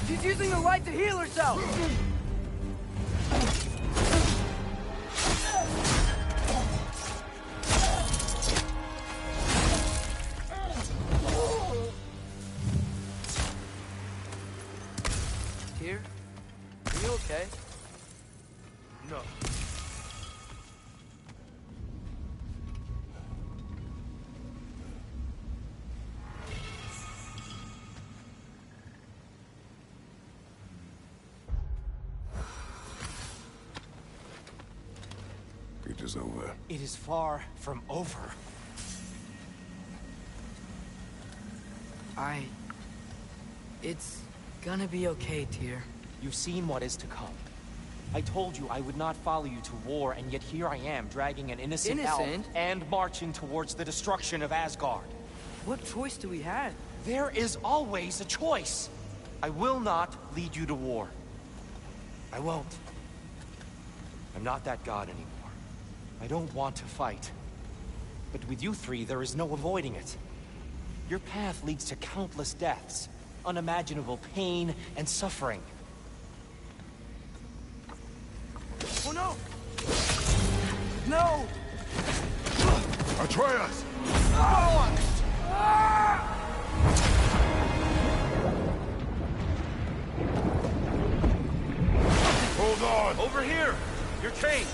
She's using the light to heal herself! Tyr? Are you okay? No. It is over. It is far from over. It's gonna be okay, Tyr. You've seen what is to come. I told you I would not follow you to war, and yet here I am, dragging an innocent elf and marching towards the destruction of Asgard. What choice do we have? There is always a choice. I will not lead you to war. I won't. I'm not that god anymore. I don't want to fight. But with you three, there is no avoiding it. Your path leads to countless deaths, unimaginable pain and suffering. Oh no! No! Atreus! Hold on! Over here! You're chained!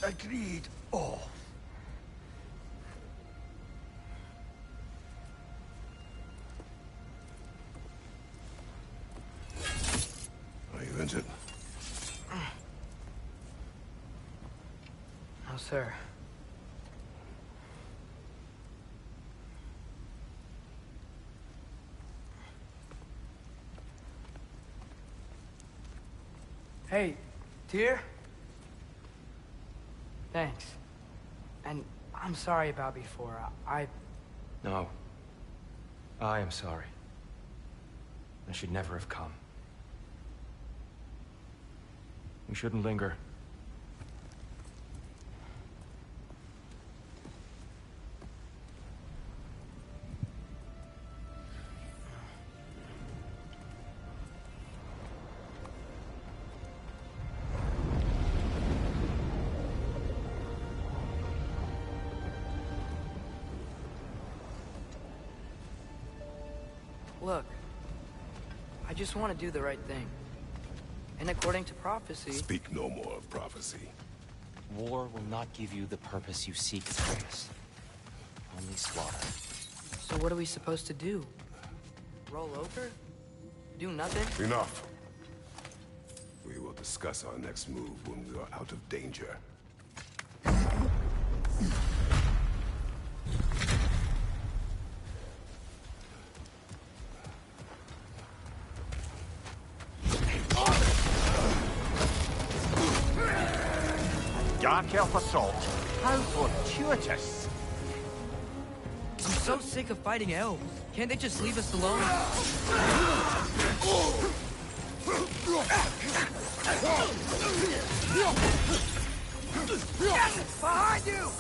Agreed. Oh. Are you injured? No, sir. Hey, Tyr? Thanks. And I'm sorry about before. No. I am sorry. I should never have come. We shouldn't linger. Look, I just want to do the right thing. And according to prophecy... Speak no more of prophecy. War will not give you the purpose you seek, Atreus. Only slaughter. So what are we supposed to do? Roll over? Do nothing? Enough. We will discuss our next move when we are out of danger. Dark Elf Assault? How fortuitous! I'm so sick of fighting elves. Can't they just leave us alone? Behind you!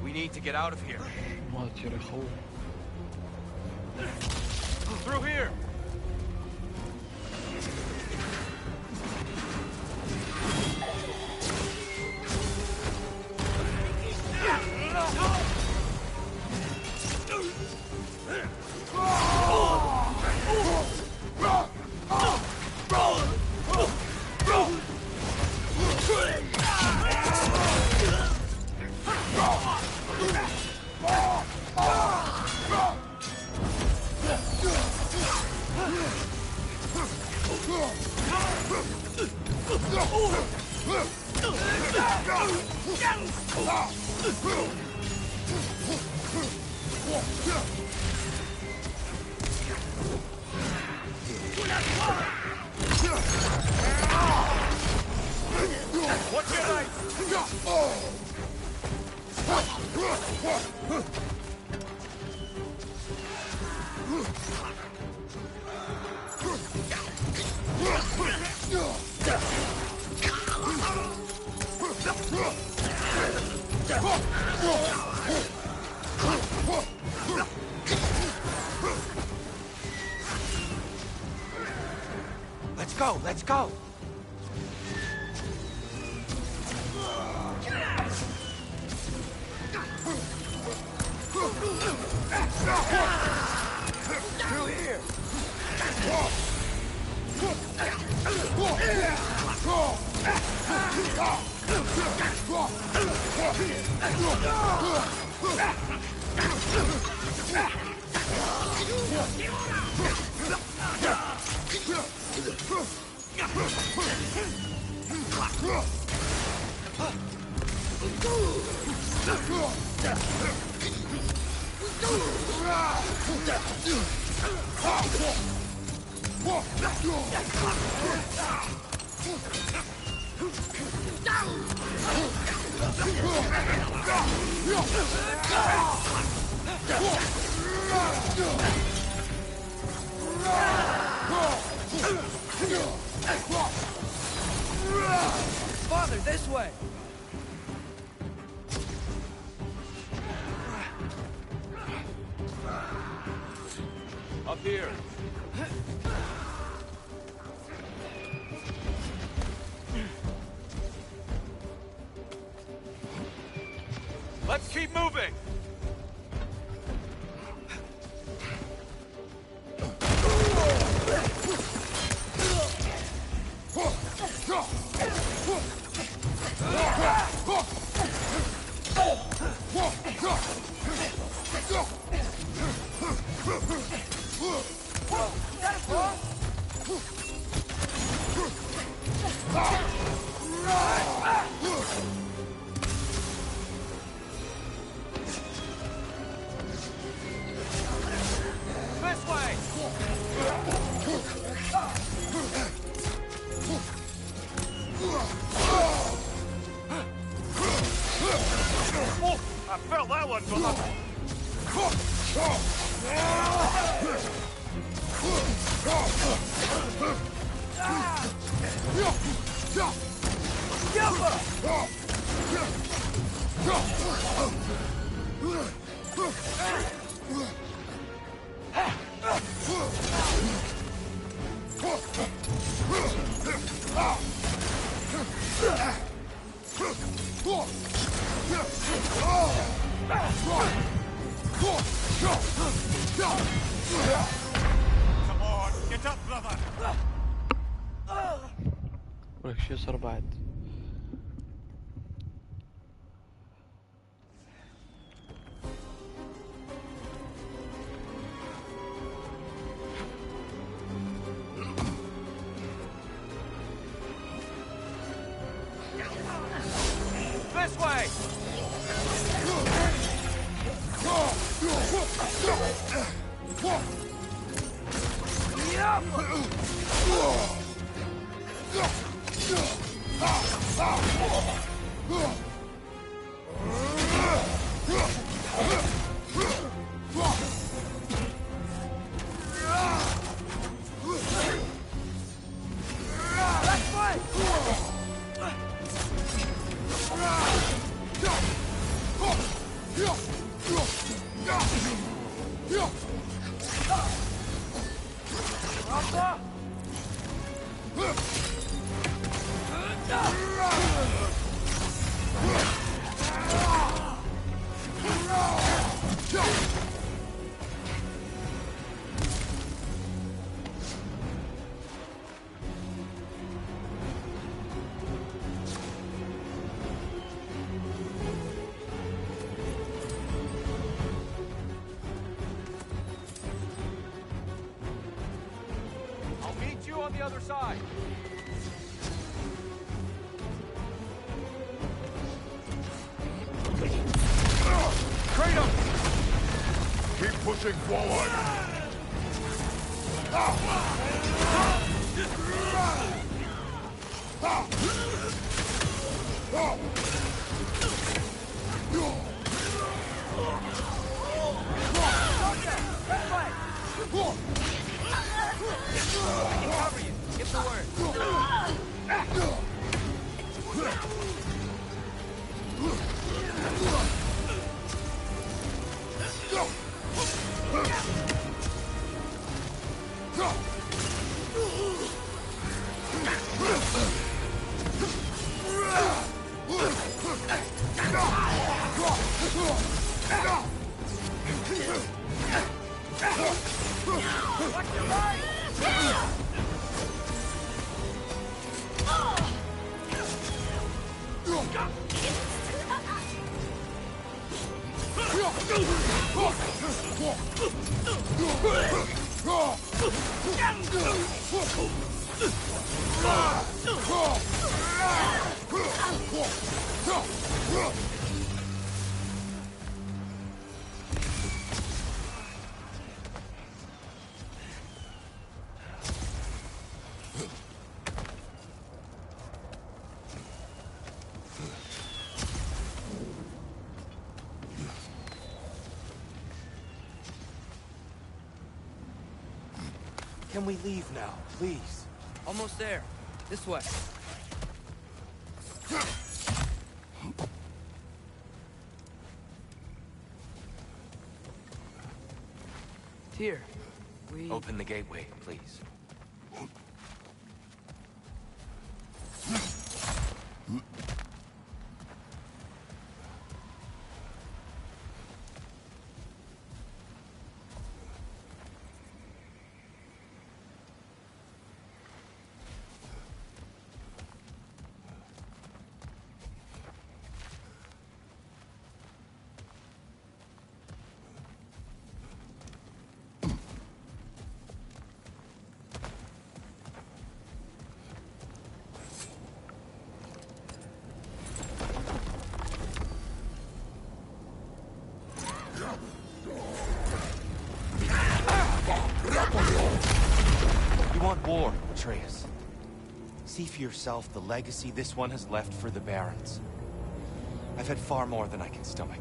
We need to get out of here. ما ترخو. Through here! What's your name? Let's go, let's go! Through here! Father, this way! Up here! Let's keep moving! Oh, I felt that one, brother. Come on, get up, brother. ولك شو صار بعد؟ This way! I'll meet you on the other side. Kratos! Keep pushing forward! Cover you. Get the word. Can we leave now, please? Almost there. This way. Here. We... Open the gateway, please. want war, Atreus. See for yourself the legacy this one has left for the Barons. I've had far more than I can stomach.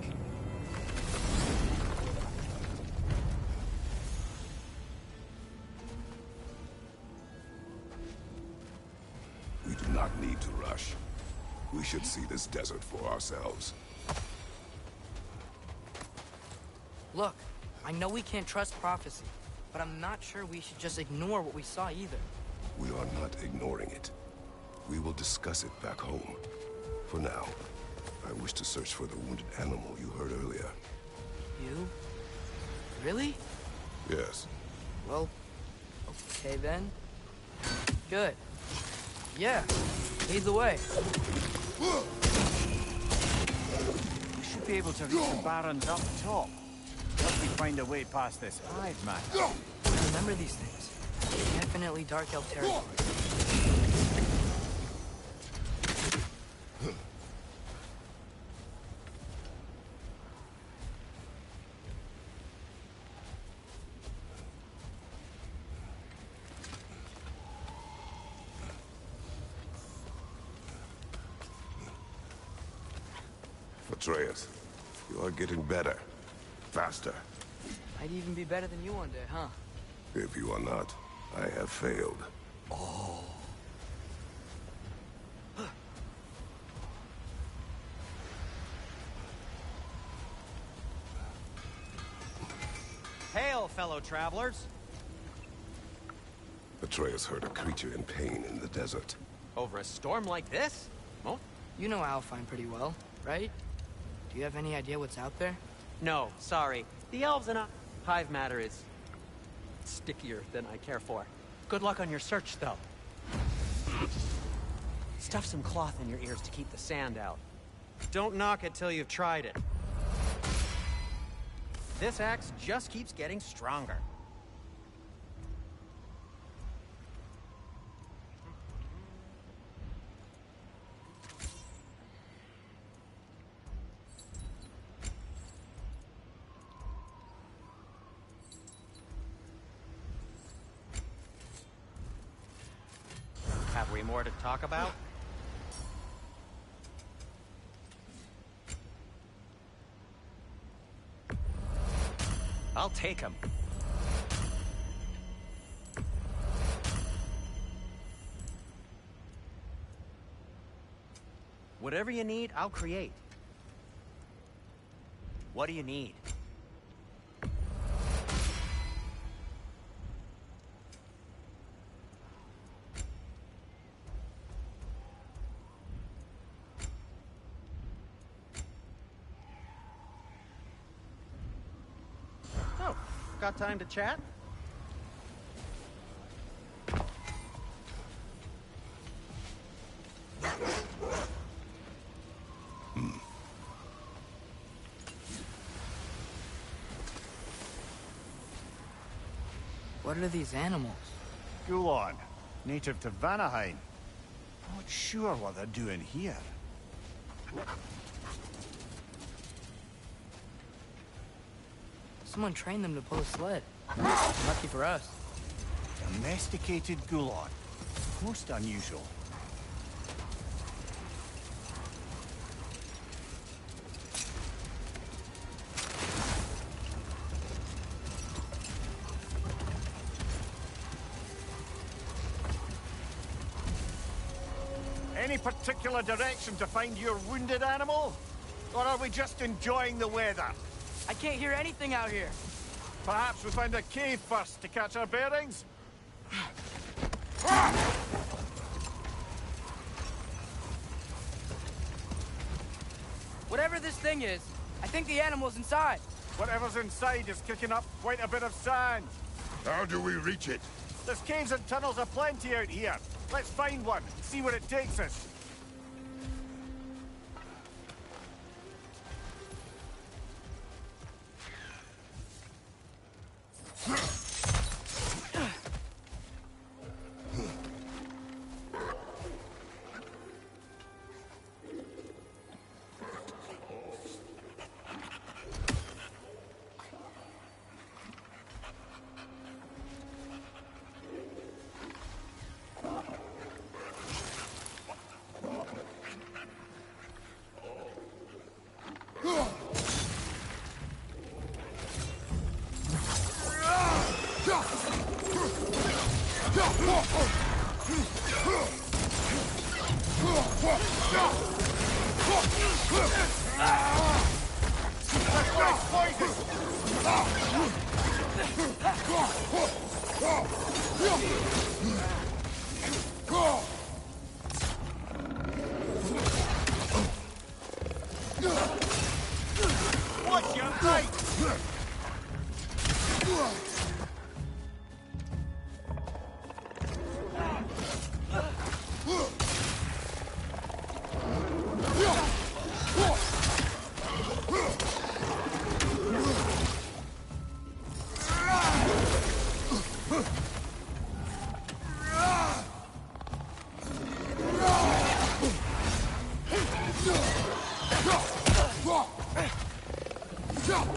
We do not need to rush. We should see this desert for ourselves. Look, I know we can't trust prophecy, but I'm not sure we should just ignore what we saw either. We are not ignoring it. We will discuss it back home. For now, I wish to search for the wounded animal you heard earlier. You? Really? Yes. Well, okay then. Good. Yeah, lead the way. We should be able to reach the Barons up top. Once we find a way past this hive, man. I remember these things. Definitely Dark Elf territory. Atreus, you are getting better. Faster. I'd even be better than you one day, huh? If you are not, I have failed. Hail, fellow travelers. Atreus heard a creature in pain in the desert. Over a storm like this? Oh? You know Alfheim pretty well, right? Do you have any idea what's out there? No, sorry. The elves and hive matter is stickier than I care for. Good luck on your search, though. Stuff some cloth in your ears to keep the sand out. Don't knock it till you've tried it. This axe just keeps getting stronger. Have we more to talk about? I'll take him. Whatever you need, I'll create. What do you need? Oh, got time to chat? What are these animals? Gulon, native to Vanaheim. Not sure what they're doing here. Someone trained them to pull a sled. Lucky for us. Domesticated Gulon. Most unusual. Any particular direction to find your wounded animal? Or are we just enjoying the weather? I can't hear anything out here. Perhaps we find a cave first to catch our bearings? Whatever this thing is, I think the animal's inside. Whatever's inside is kicking up quite a bit of sand. How do we reach it? There's caves and tunnels aplenty out here. Let's find one and see where it takes us. What's your right?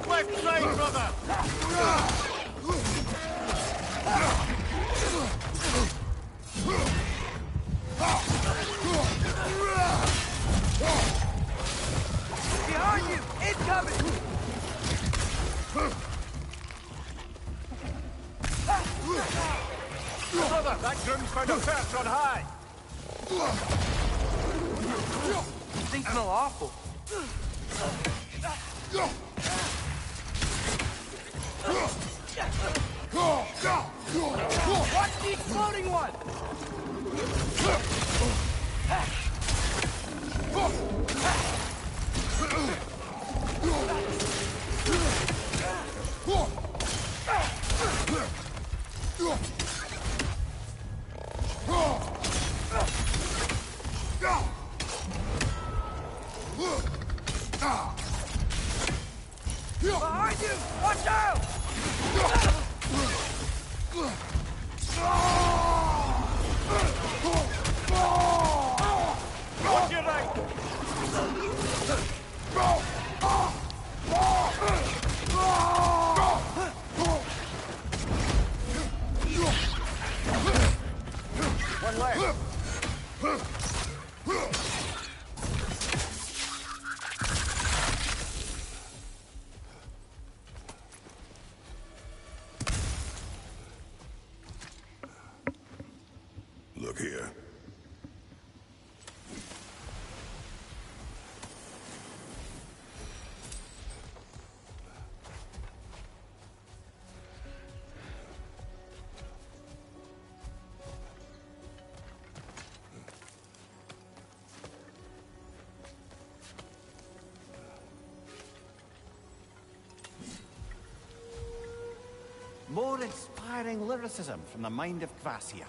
Left side, brother! Behind you! Incoming! Brother, that groom's found a perch on high! Things smell awful. Watch the exploding one! Behind you! Watch out! Watch your right! One left! Look here. More inspiring lyricism from the mind of Kvasia.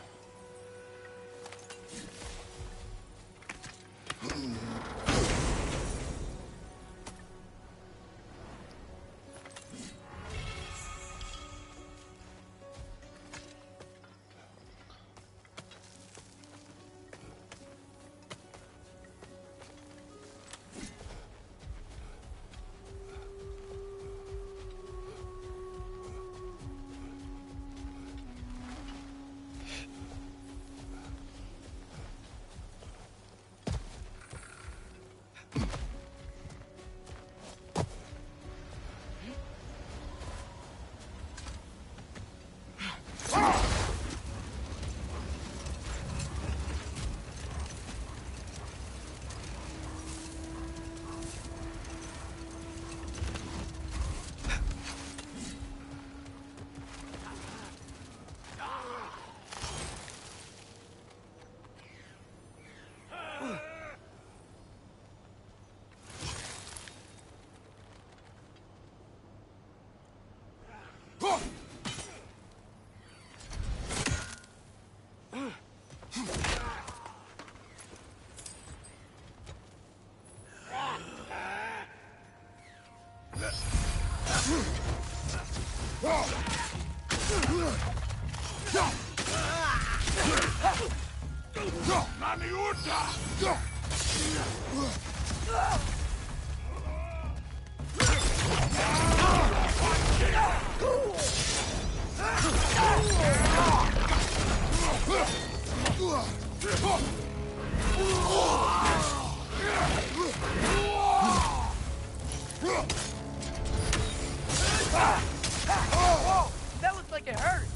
Whoa! That looks like it hurt!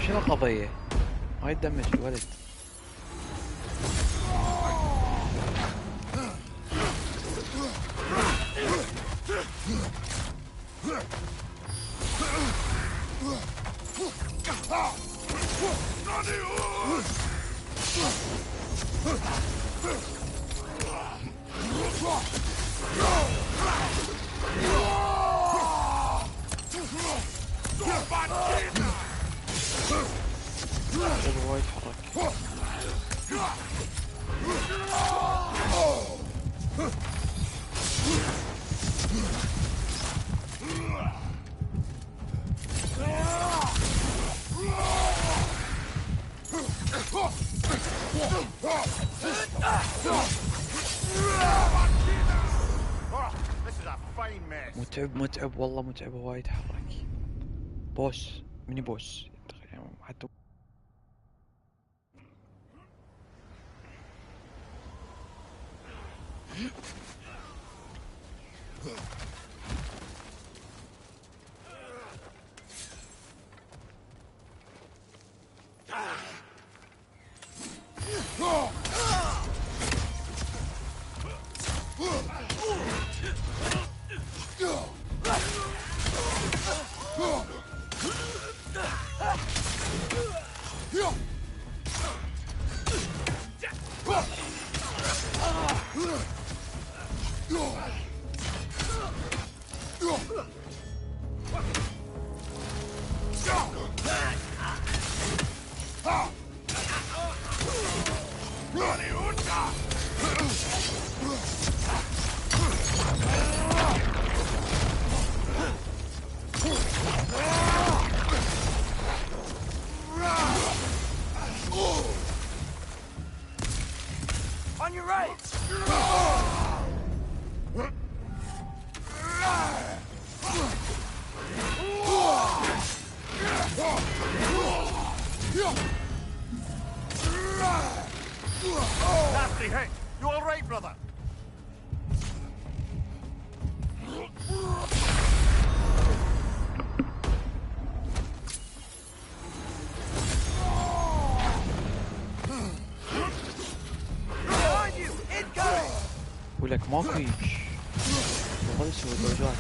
شنو القضية؟ ما يتدمج الولد. هو يتحرك. متعب والله متعب. هو يتحرك. بوس ميني بوس حتى. On your right! Nasty hit. You all right, brother? ولك ماكو هيك. هذا يسوي درجات.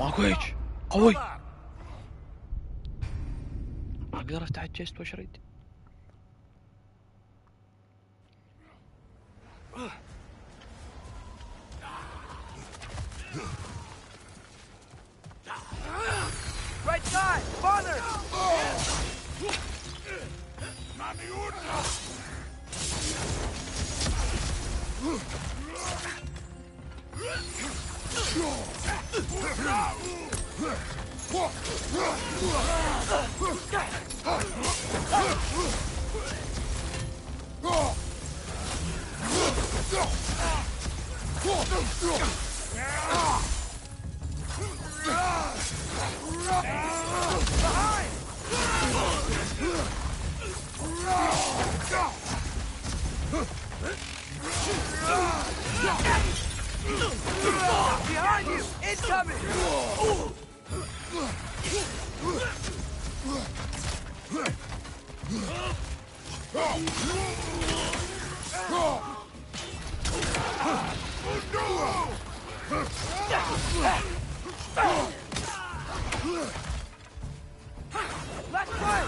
ماكو هيك. قوي. اقدر افتح الجست وش اريد. Right side! Farther! Behind you! Incoming! Left way!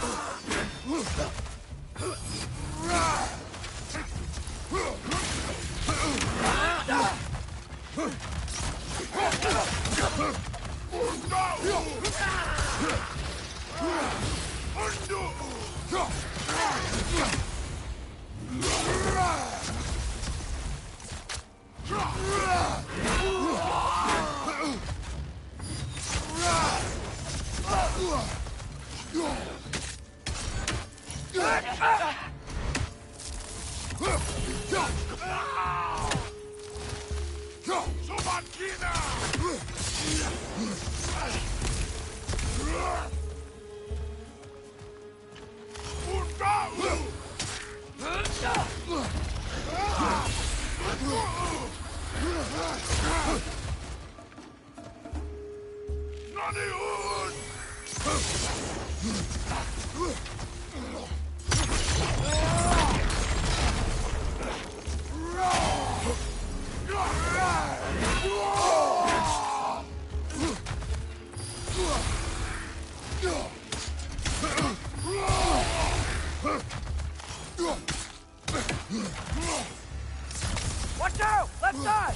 Watch out! Left side!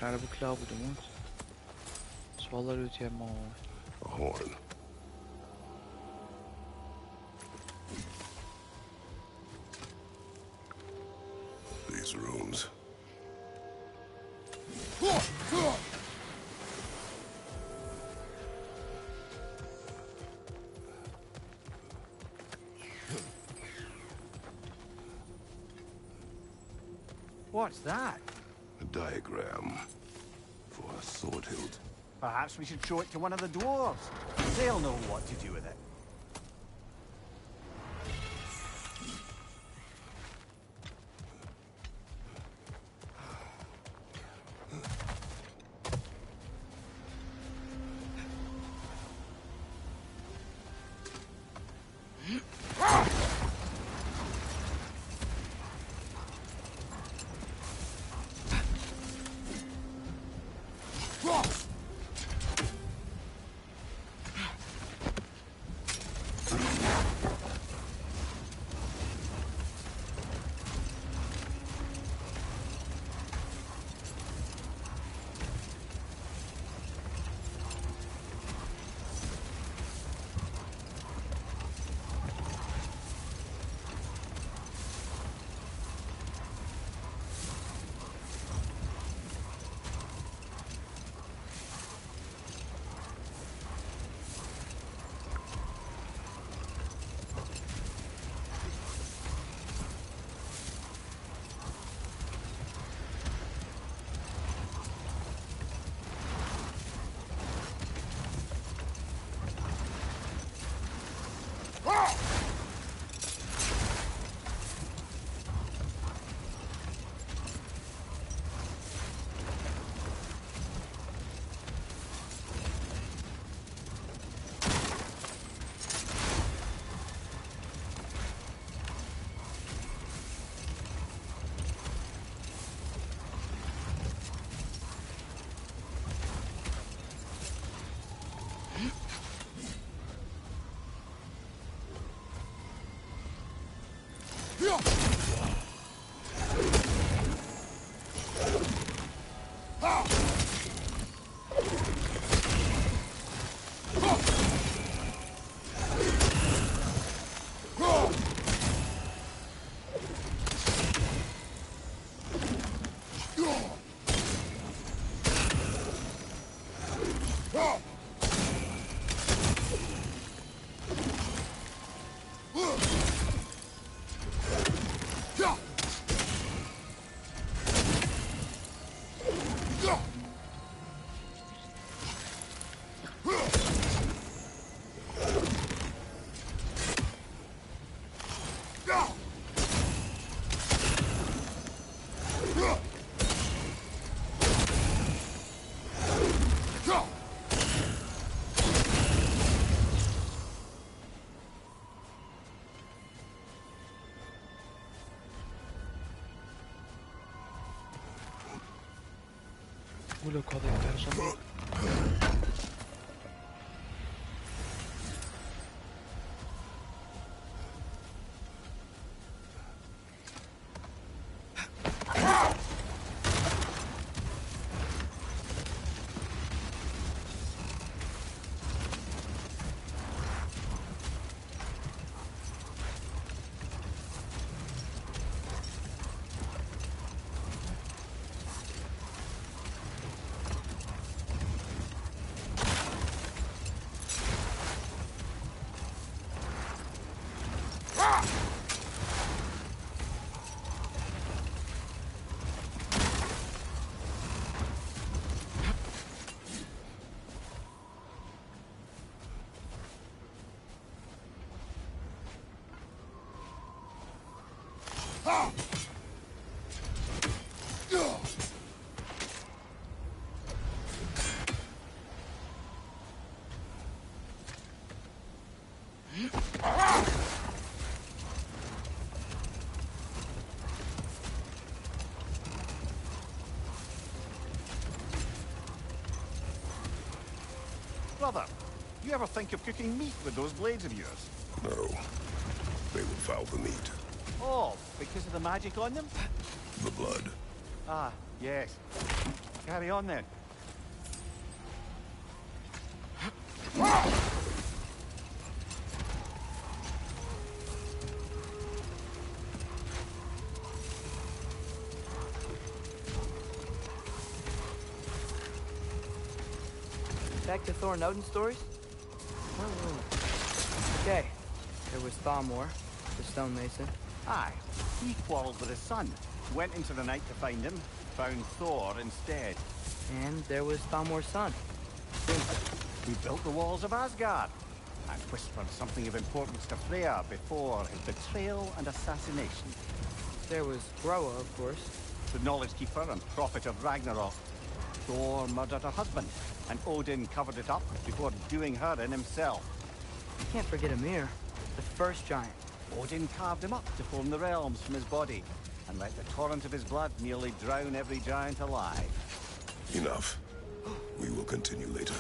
ترى بكلاب ودموت swallowed with your mouth. A horn. These rooms. What's that? A diagram for a sword hilt. Perhaps we should show it to one of the dwarves. They'll know what to do with it. ولك هذا يحتاج Brother, you ever think of cooking meat with those blades of yours? No. They would foul the meat. Oh, because of the magic on them? The blood. Ah, yes. Carry on then. Back to Thor and Odin stories? Okay, there was Thamor, the stonemason. Aye, he quarreled with his son. Went into the night to find him, found Thor instead. And there was Thamor's son, Gunther. He built the walls of Asgard and whispered something of importance to Freya before his betrayal and assassination. There was Groa, of course. The knowledge keeper and prophet of Ragnarok. Thor murdered her husband, and Odin covered it up before doing her in himself. You can't forget Ymir, the first giant. Odin carved him up to form the realms from his body, and let the torrent of his blood nearly drown every giant alive. Enough. We will continue later.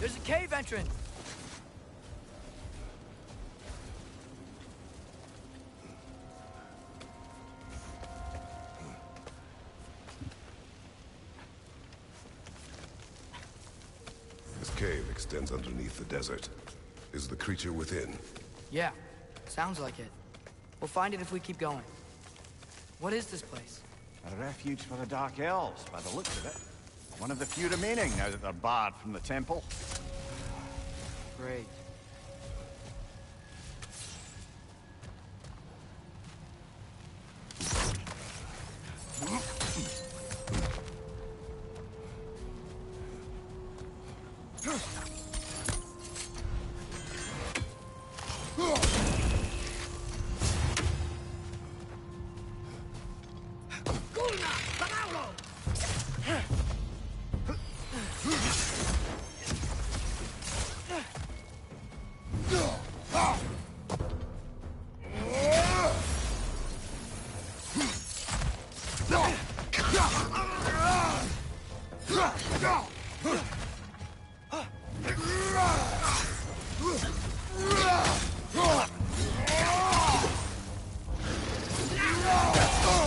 There's a cave entrance! This cave extends underneath the desert. Is the creature within? Yeah, sounds like it. We'll find it if we keep going. What is this place? A refuge for the Dark Elves, by the looks of it. One of the few remaining now that they're barred from the temple. Great.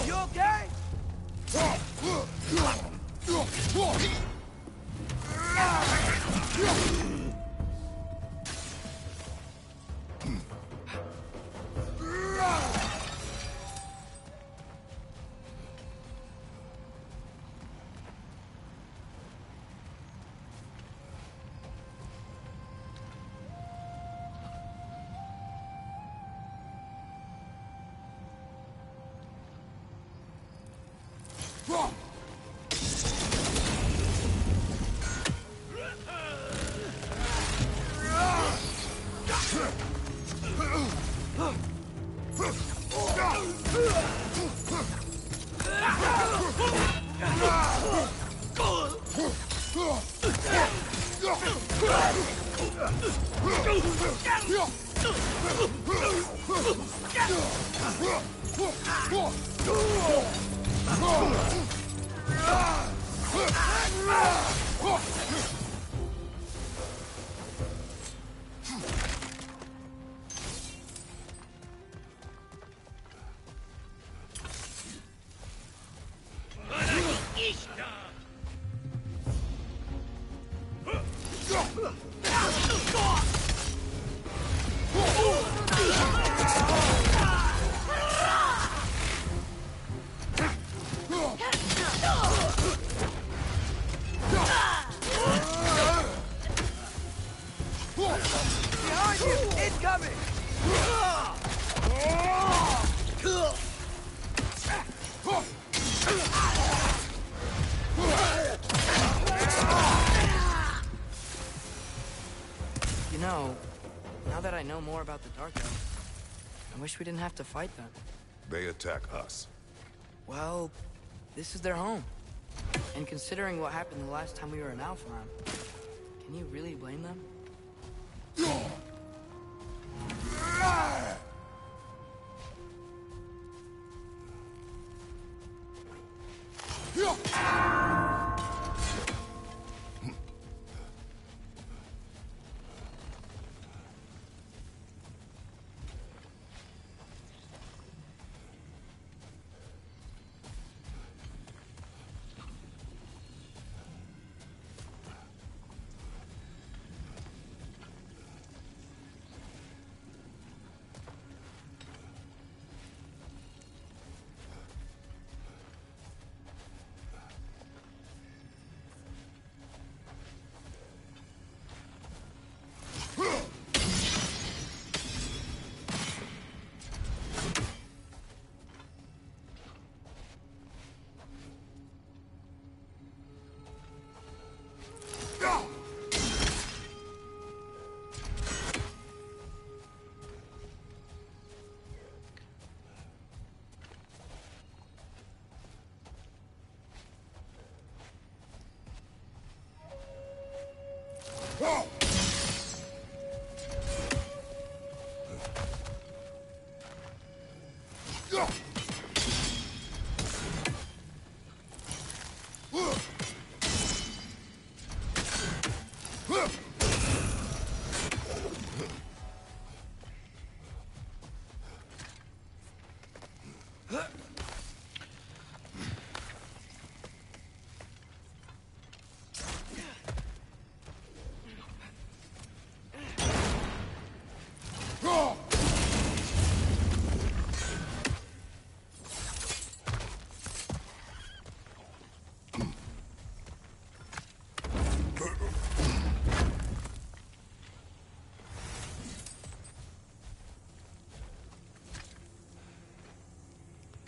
You okay? Behind you! Incoming! You know, now that I know more about the Dark Elves, I wish we didn't have to fight them. They attack us. Well, this is their home. And considering what happened the last time we were in Alfheim, can you really blame them?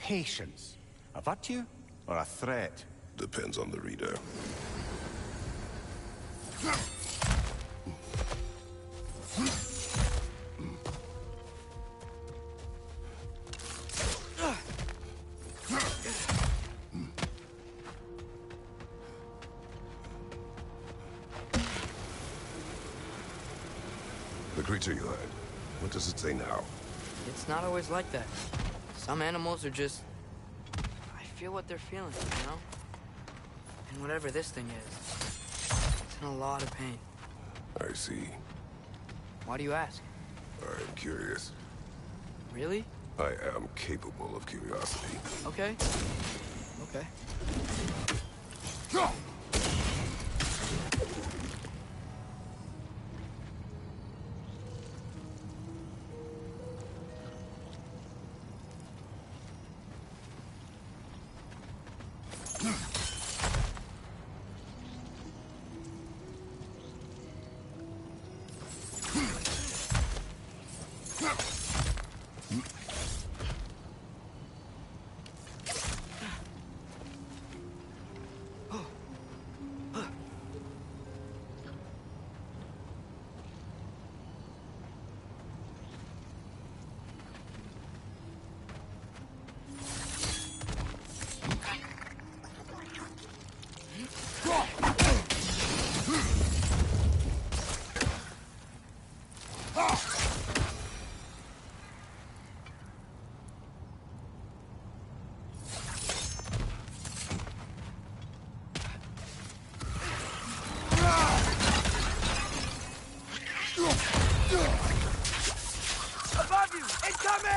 patience. A virtue or a threat? Depends on the reader. The creature you had, what does it say now? It's not always like that. Some animals are just... I feel what they're feeling, you know? And whatever this thing is, it's in a lot of pain. I see. Why do you ask? I am curious. Really? I am capable of curiosity. Okay. Okay. Above you! Incoming!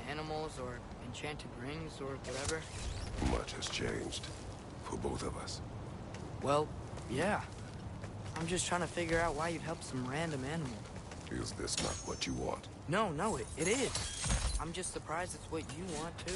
animals or enchanted rings or whatever? Much has changed. For both of us. Well, yeah. I'm just trying to figure out why you'd help some random animal. Is this not what you want? No, it is. I'm just surprised it's what you want, too.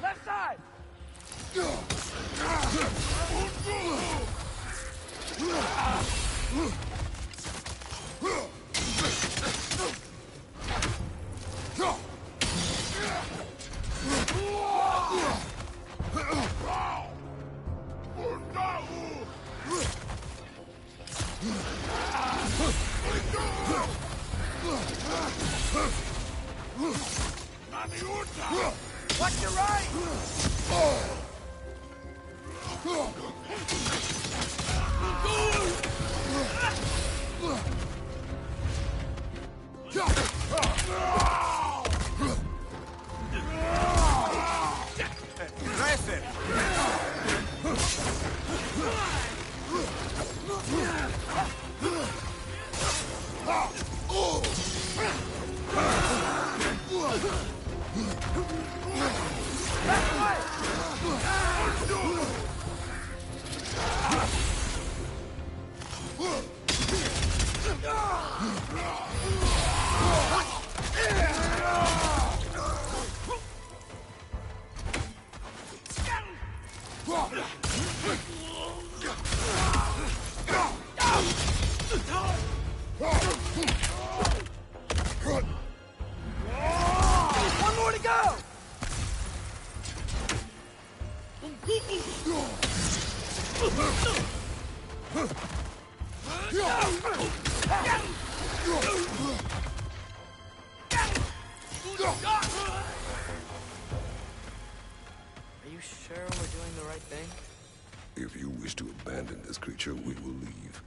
Left side! Watch your right! Impressive! One more to go! Are you sure we're doing the right thing? If you wish to abandon this creature, we will leave.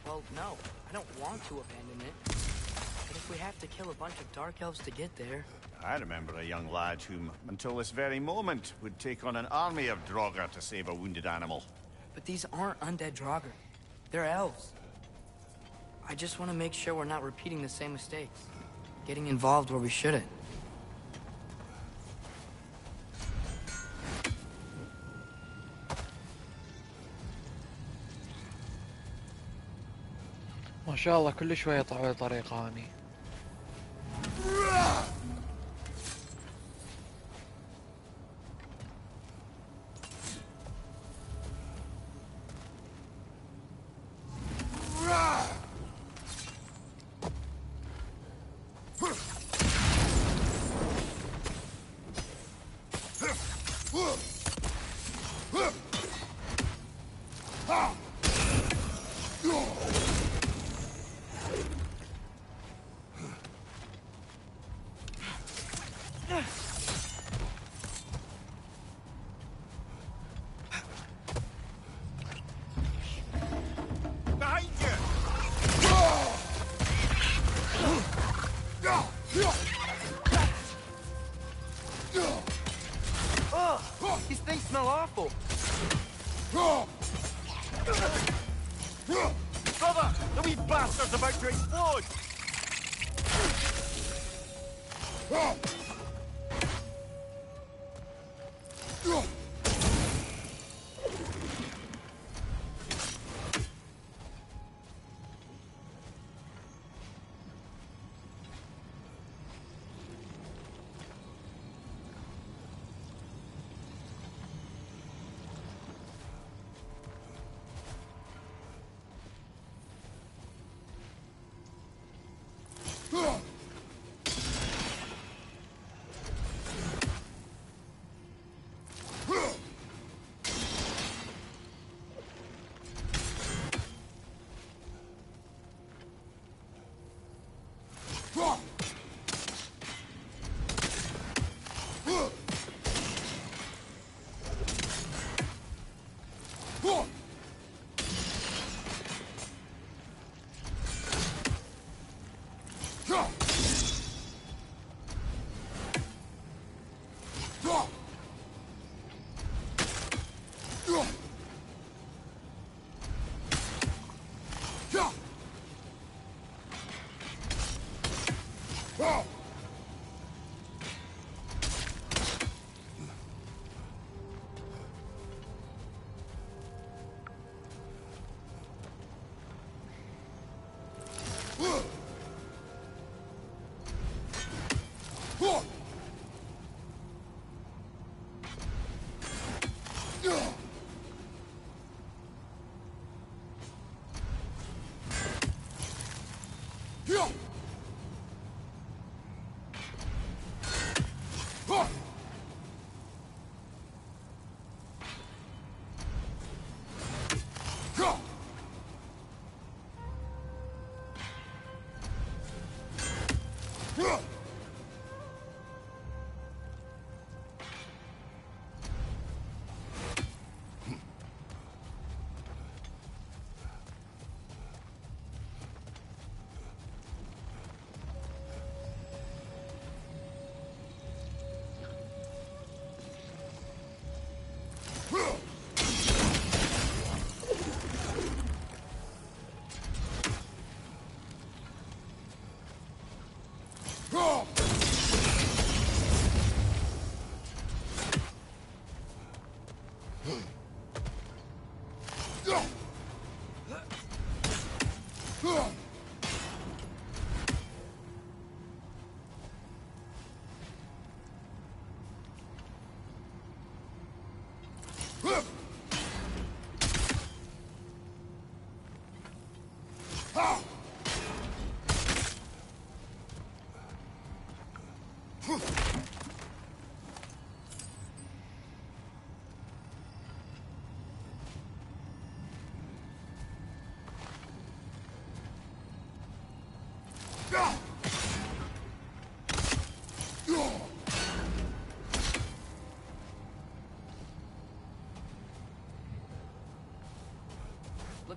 Well, no. I don't want to abandon it. But if we have to kill a bunch of Dark Elves to get there... I remember a young lad whom, until this very moment, would take on an army of Draugr to save a wounded animal. But these aren't undead Draugr. They're elves. I just want to make sure we're not repeating the same mistakes. Getting involved where we shouldn't. ما شاء الله كل شوي يطلعوا لي طريقة اني. Behind you! Oh, these things smell awful. Brother, the wee bastard's about to explode! Go!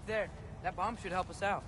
Look there. That bomb should help us out.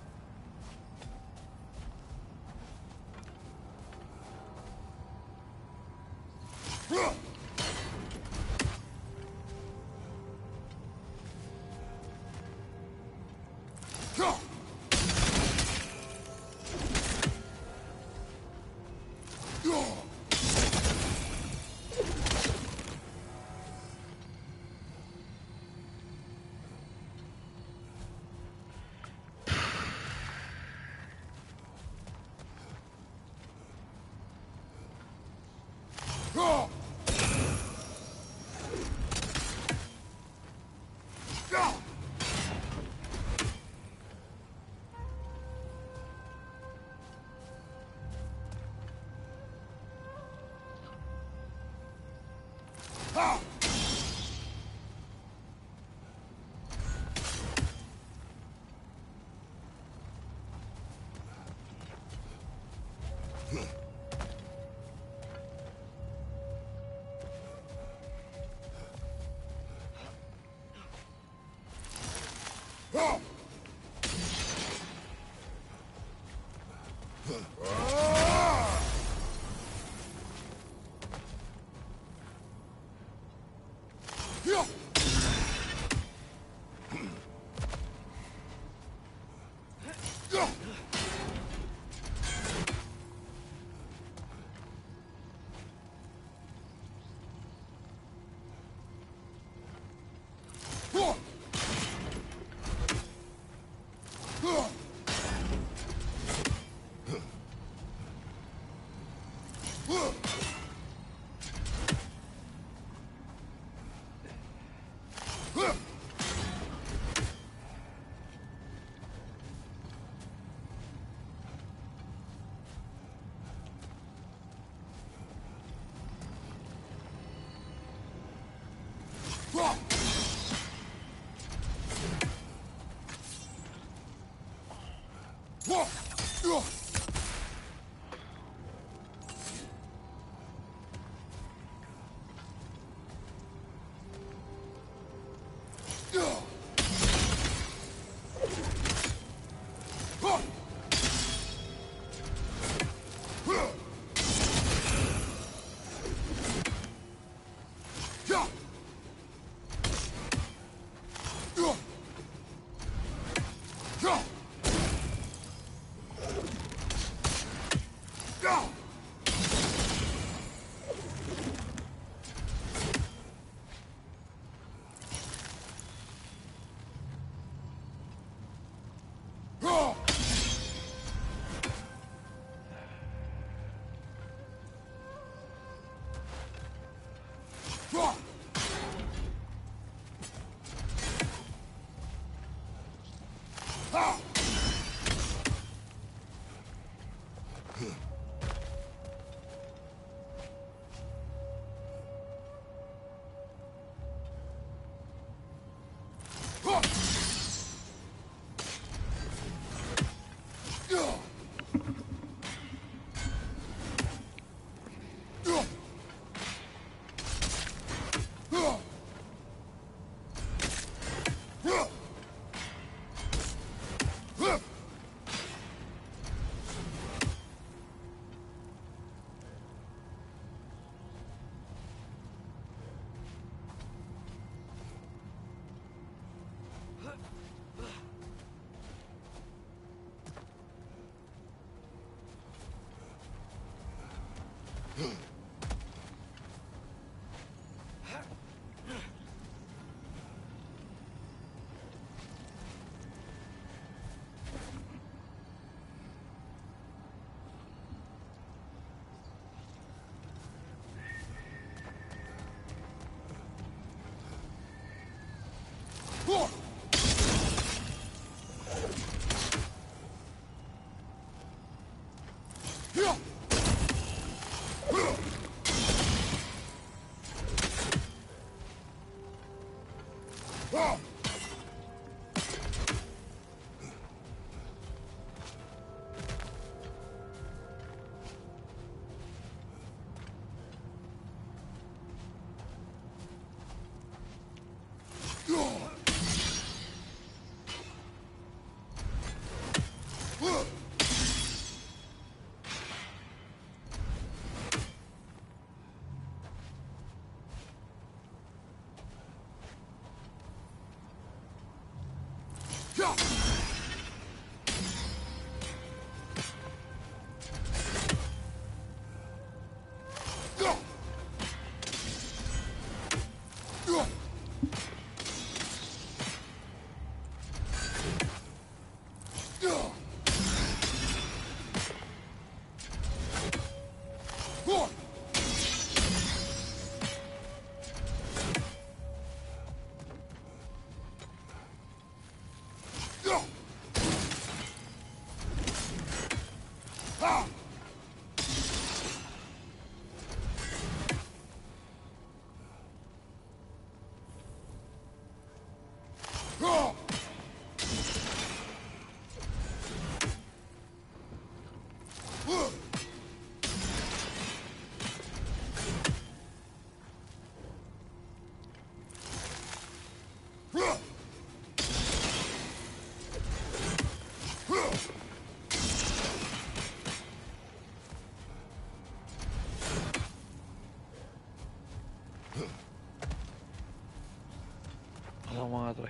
والله ما ادري.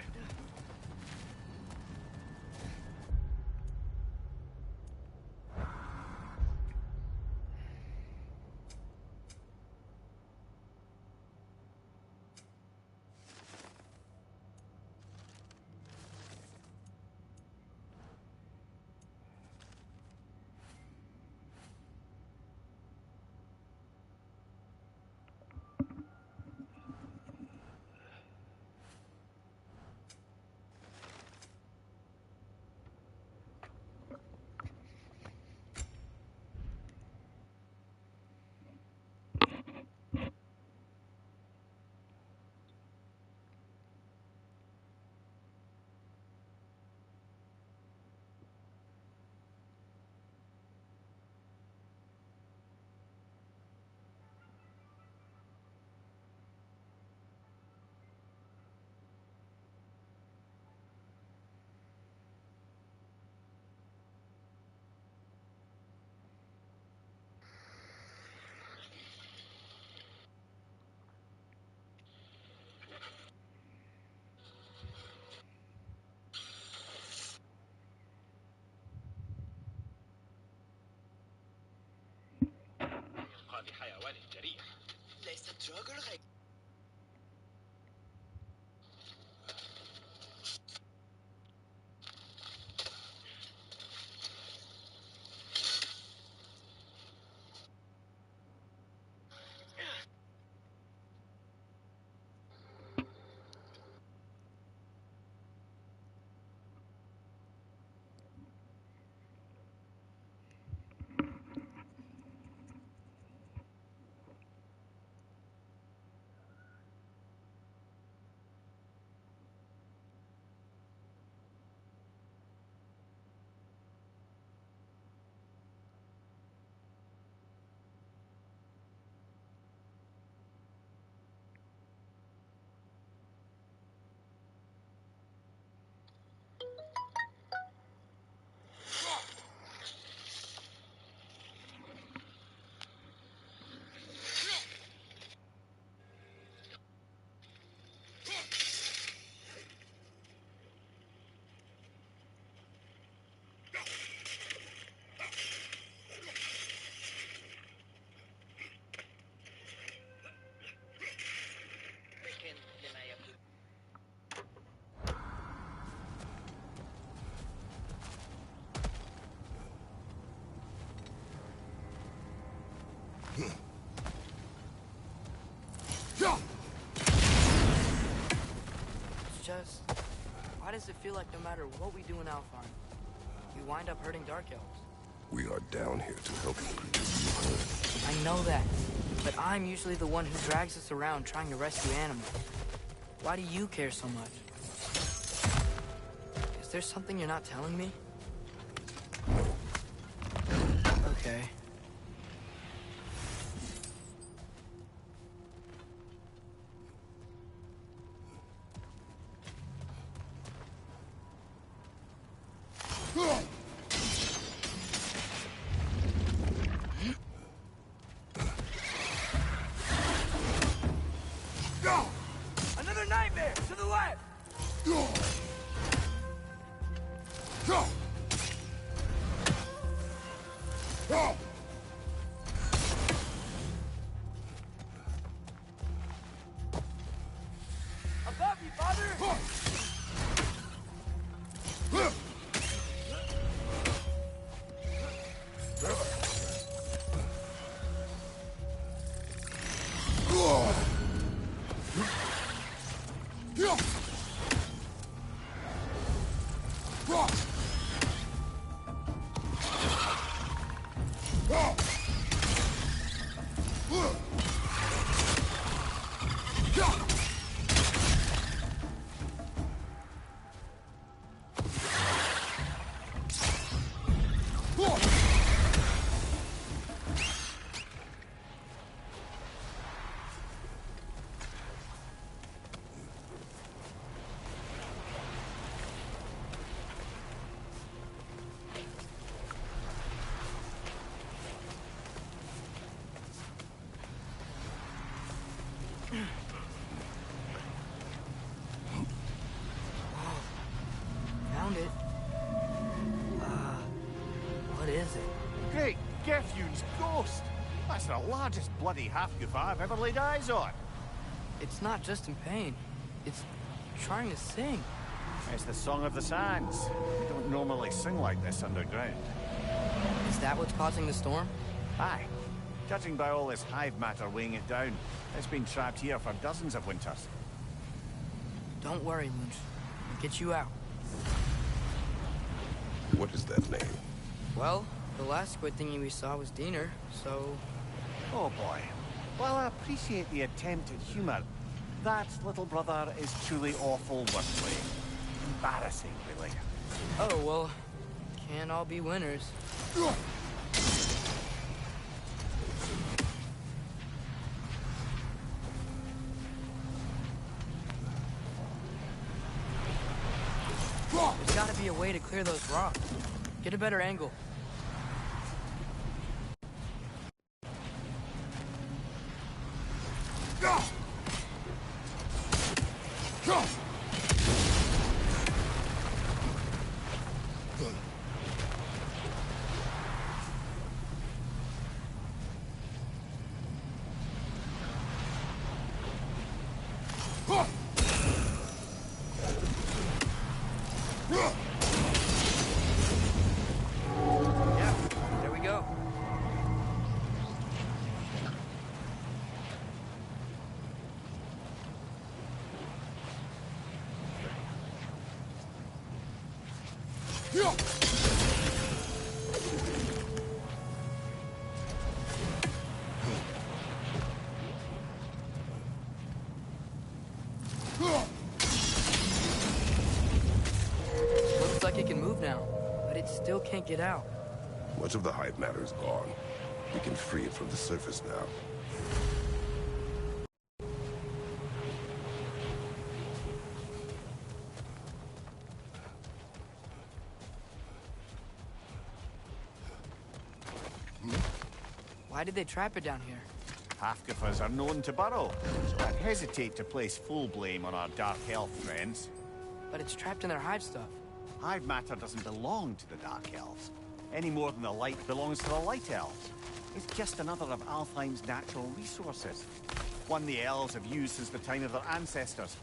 لحيوان جريح ليس تراجر غير Just, why does it feel like no matter what we do in Alfheim, we wind up hurting Dark Elves? We are down here to help you produce you hurt. I know that, but I'm usually the one who drags us around trying to rescue animals. Why do you care so much? Is there something you're not telling me? Okay. Another nightmare to the left! Above you, father! Found it. What is it? Great Gefyun's ghost! That's the largest bloody half-goof I've ever laid eyes on. It's not just in pain. It's trying to sing. It's the Song of the Sands. We don't normally sing like this underground. Is that what's causing the storm? Aye. Judging by all this hive matter weighing it down, it's been trapped here for dozens of winters. Don't worry, Munch. I'll get you out. What is that name? Well, the last squid thingy we saw was Diener, so... Oh boy. While I appreciate the attempt at humor, that little brother is truly awful wordplay. Embarrassing, really. Oh, well, can't all be winners. There's gotta be a way to clear those rocks. Get a better angle. Looks like it can move now, but it still can't get out. Much of the hive matter is gone. We can free it from the surface now. Why did they trap it down here? Half-goofers are known to burrow, so I'd hesitate to place full blame on our dark elf friends. But it's trapped in their hive stuff. Hive matter doesn't belong to the Dark Elves, any more than the light belongs to the Light Elves. It's just another of Alfheim's natural resources. One the elves have used since the time of their ancestors.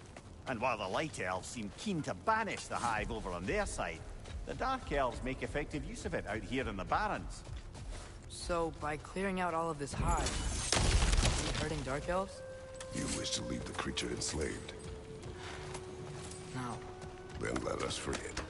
And while the Light Elves seem keen to banish the hive over on their side, the Dark Elves make effective use of it out here in the Barrens. So, by clearing out all of this hive, are we hurting Dark Elves? You wish to leave the creature enslaved? No. Then let us free it.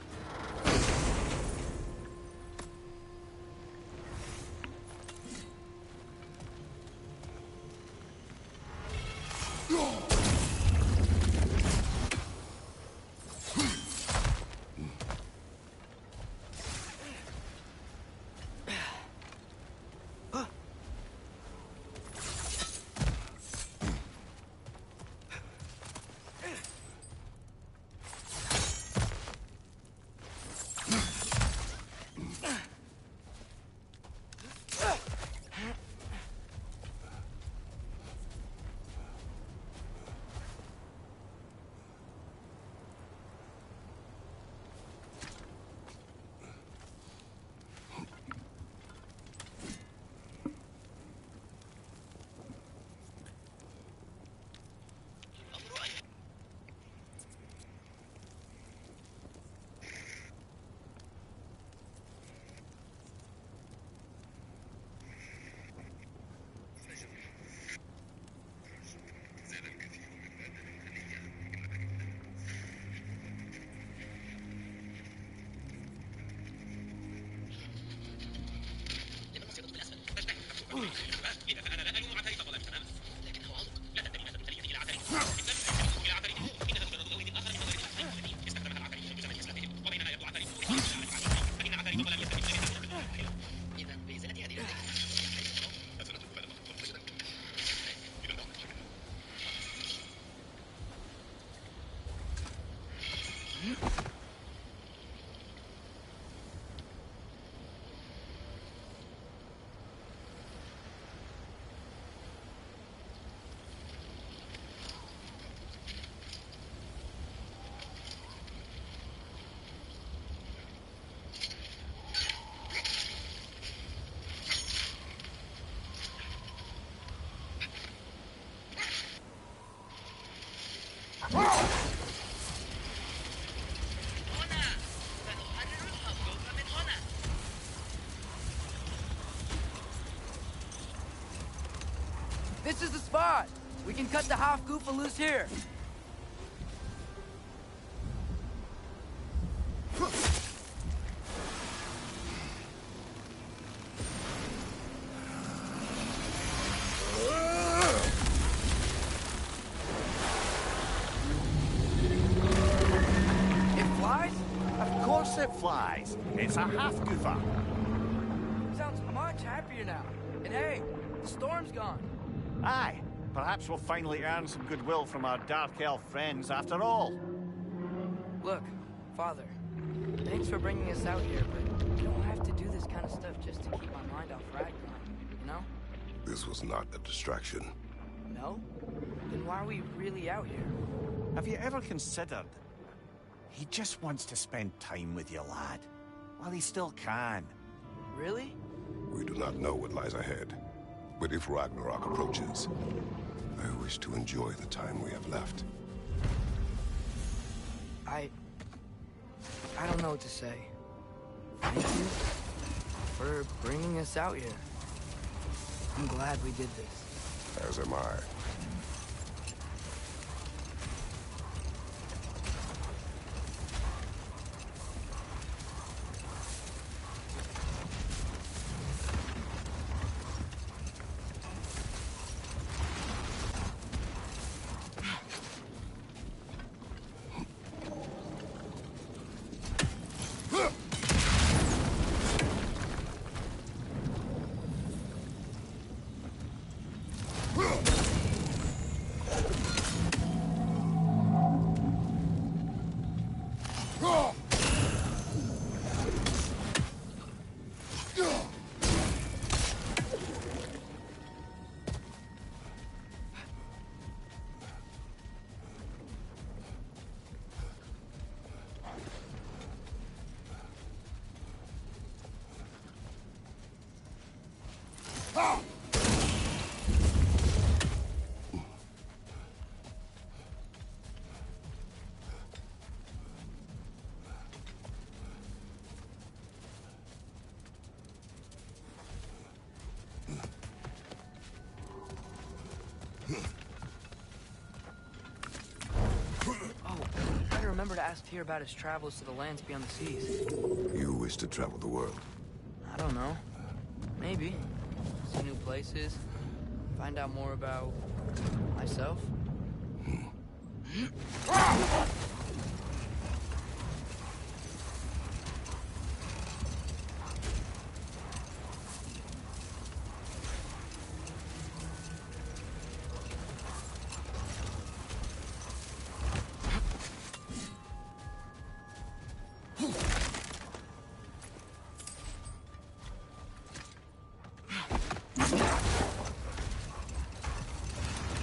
This is the spot! We can cut the half-goofa loose here. It flies? Of course it flies. It's a half-goofa. Sounds much happier now. And hey, the storm's gone. Aye, perhaps we'll finally earn some goodwill from our Dark Elf friends after all. Look, Father, thanks for bringing us out here, but you don't have to do this kind of stuff just to keep my mind off Ragnarok, you know? This was not a distraction. No? Then why are we really out here? Have you ever considered? He just wants to spend time with you, lad. While he still can. Really? We do not know what lies ahead. But if Ragnarok approaches, I wish to enjoy the time we have left. I don't know what to say. Thank you for bringing us out here. I'm glad we did this. As am I. Remember to ask Tyr about his travels to the lands beyond the seas. You wish to travel the world? I don't know. Maybe. See new places. Find out more about myself.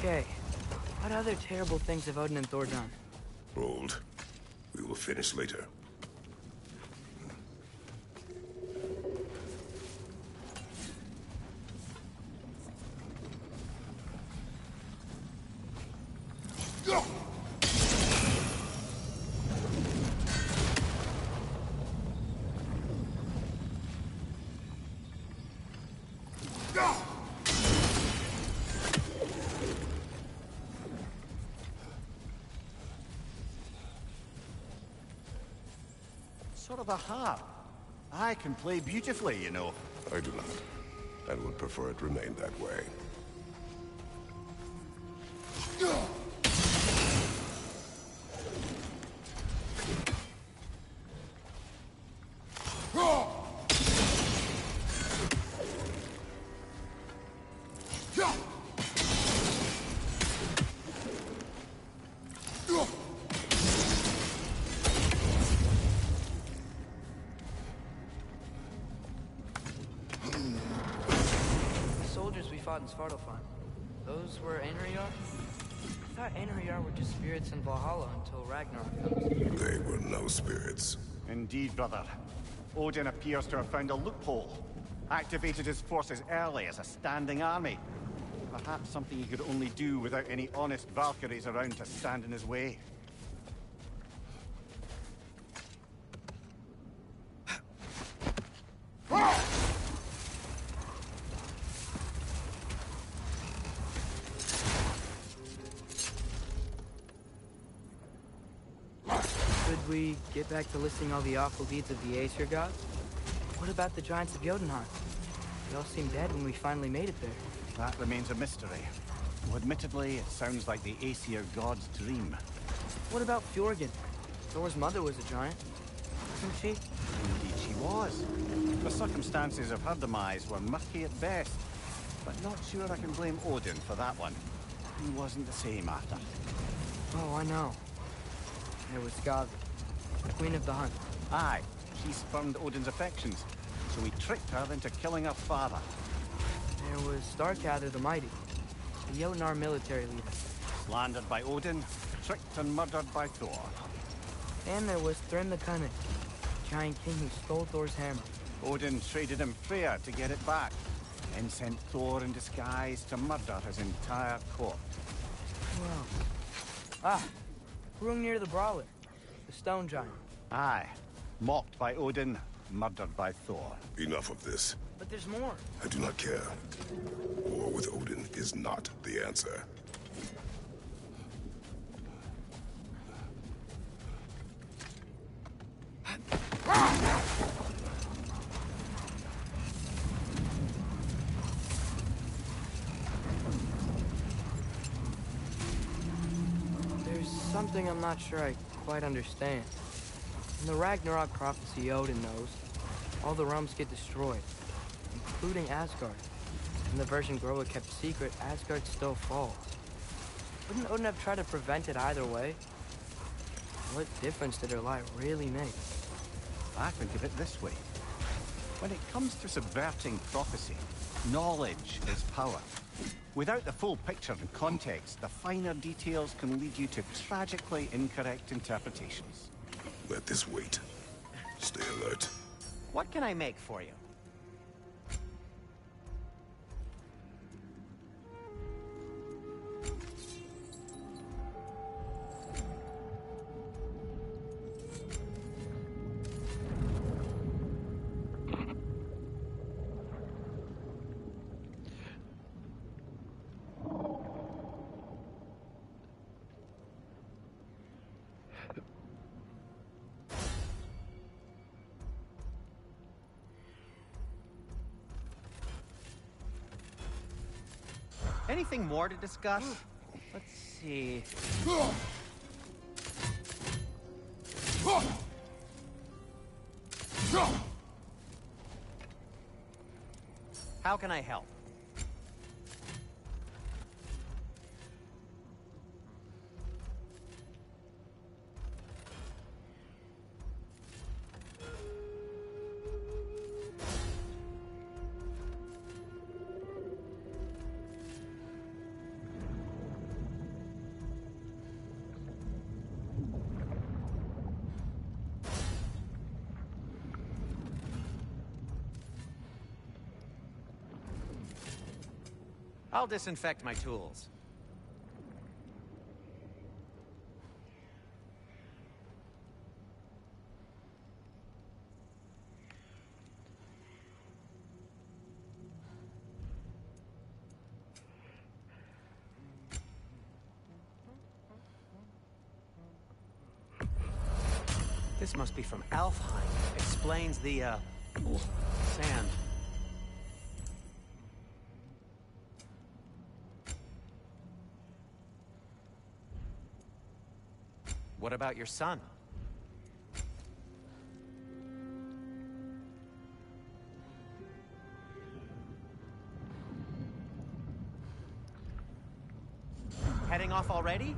Okay. What other terrible things have Odin and Thor done? Hold. We will finish later. Sort of a harp. I can play beautifully, you know. I do not, and would prefer it remain that way. fought in Svartalfheim. Those were Einherjar? I thought Einherjar were just spirits in Valhalla until Ragnarok comes. They were no spirits. Indeed, brother. Odin appears to have found a loophole. Activated his forces early as a standing army. Perhaps something he could only do without any honest Valkyries around to stand in his way. Could we get back to listing all the awful deeds of the Aesir gods? What about the giants of Jotunheim? They all seemed dead when we finally made it there. That remains a mystery. Though admittedly, it sounds like the Aesir god's dream. What about Fjorgyn? Thor's mother was a giant, wasn't she? Indeed she was. The circumstances of her demise were murky at best. But not sure I can blame Odin for that one. He wasn't the same after. Oh, I know. There was Skadi, Queen of the Hunt. Aye, she spurned Odin's affections, so he tricked her into killing her father. There was Starkadr the Mighty, the Jotnar military leader. Slandered by Odin, tricked and murdered by Thor. And there was Thrym the Cunning, the giant king who stole Thor's hammer. Odin traded him Freya to get it back, then sent Thor in disguise to murder his entire court. Wow. Ah, Hrungnir the Brawler, the stone giant. Aye, mocked by Odin, murdered by Thor. Enough of this. But there's more. I do not care. War with Odin is not the answer. There's something I'm not sure I quite understand. In the Ragnarok prophecy Odin knows, all the realms get destroyed, including Asgard. In the version Groa kept secret, Asgard still falls. Wouldn't Odin have tried to prevent it either way? What difference did her lie really make? I think of it this way. When it comes to subverting prophecy, knowledge is power. Without the full picture and context, the finer details can lead you to tragically incorrect interpretations. Let this wait. Stay alert. What can I make for you? Anything more to discuss? Let's see. How can I help? I'll disinfect my tools. This must be from Alfheim. Explains the, sand. What about your son? Heading off already?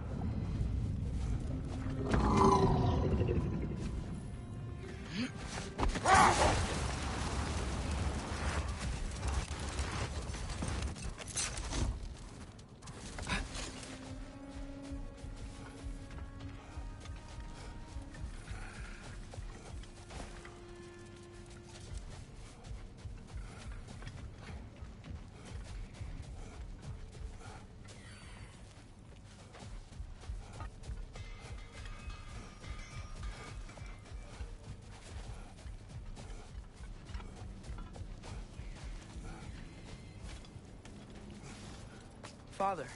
Father,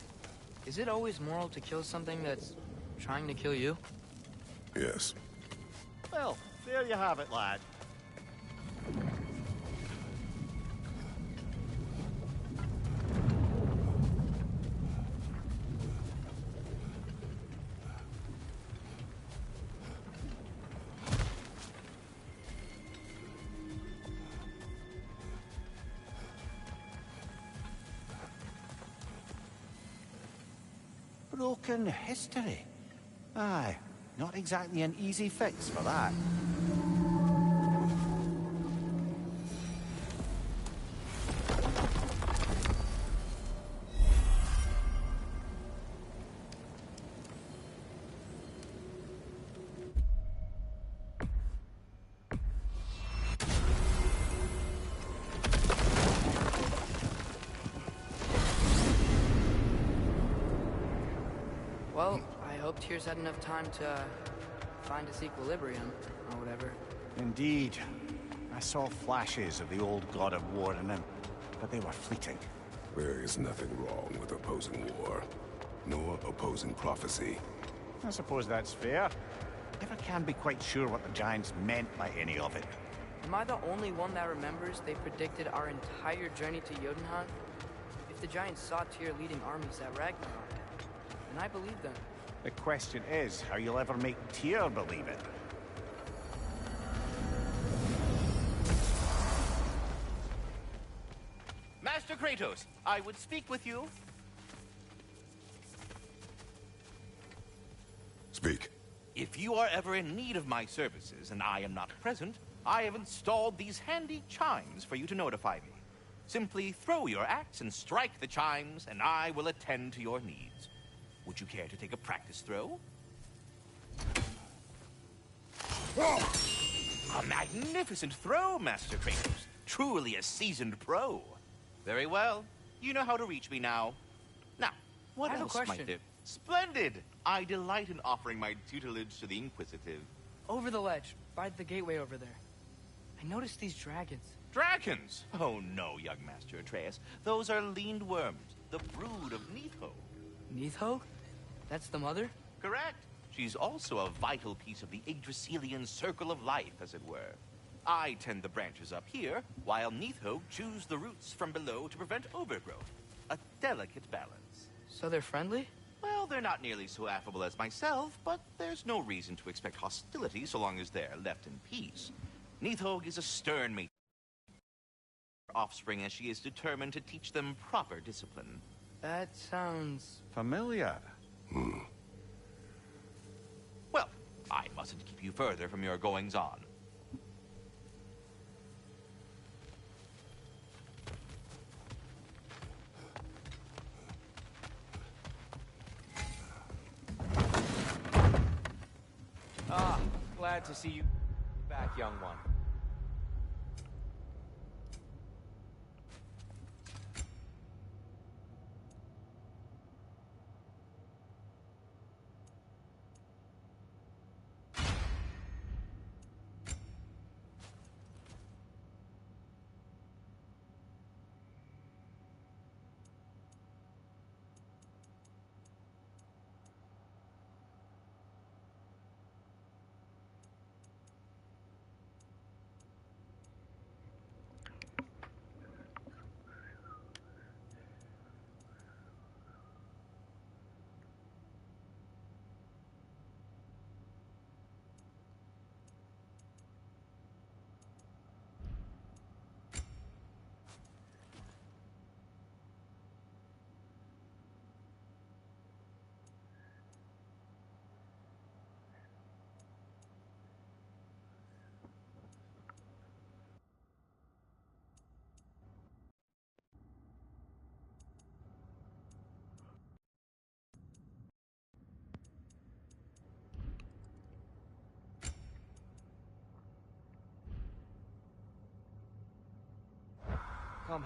is it always moral to kill something that's trying to kill you? Yes. Well, there you have it, lad. Broken history. Aye, not exactly an easy fix for that. Well, I hope Tyr's had enough time to find its equilibrium, or whatever. Indeed. I saw flashes of the old god of war in him, but they were fleeting. There is nothing wrong with opposing war, nor opposing prophecy. I suppose that's fair. Never can be quite sure what the Giants meant by any of it. Am I the only one that remembers they predicted our entire journey to Jotunheim? If the Giants saw Tyr leading armies at Ragnarok, then I believe them. The question is how you'll ever make Tyr believe it. Master Kratos, I would speak with you. Speak. If you are ever in need of my services and I am not present, I have installed these handy chimes for you to notify me. Simply throw your axe and strike the chimes, and I will attend to your needs. Would you care to take a practice throw? A magnificent throw, Master Kratos. Truly a seasoned pro. Very well. You know how to reach me now. Now, what I have a else question. might there... Splendid! I delight in offering my tutelage to the inquisitive. Over the ledge, by the gateway over there. I noticed these dragons. Dragons? Oh no, young Master Atreus. Those are leaned worms, the brood of Neitho. Neitho? That's the mother? Correct. She's also a vital piece of the Yggdrasilian circle of life, as it were. I tend the branches up here, while Neitho chews the roots from below to prevent overgrowth. A delicate balance. So they're friendly? Well, they're not nearly so affable as myself, but there's no reason to expect hostility so long as they're left in peace. Neitho is a stern mate. Offspring, as she is determined to teach them proper discipline. That sounds... Familiar. Well, I mustn't keep you further from your goings-on. Ah, glad to see you back, young one. Come.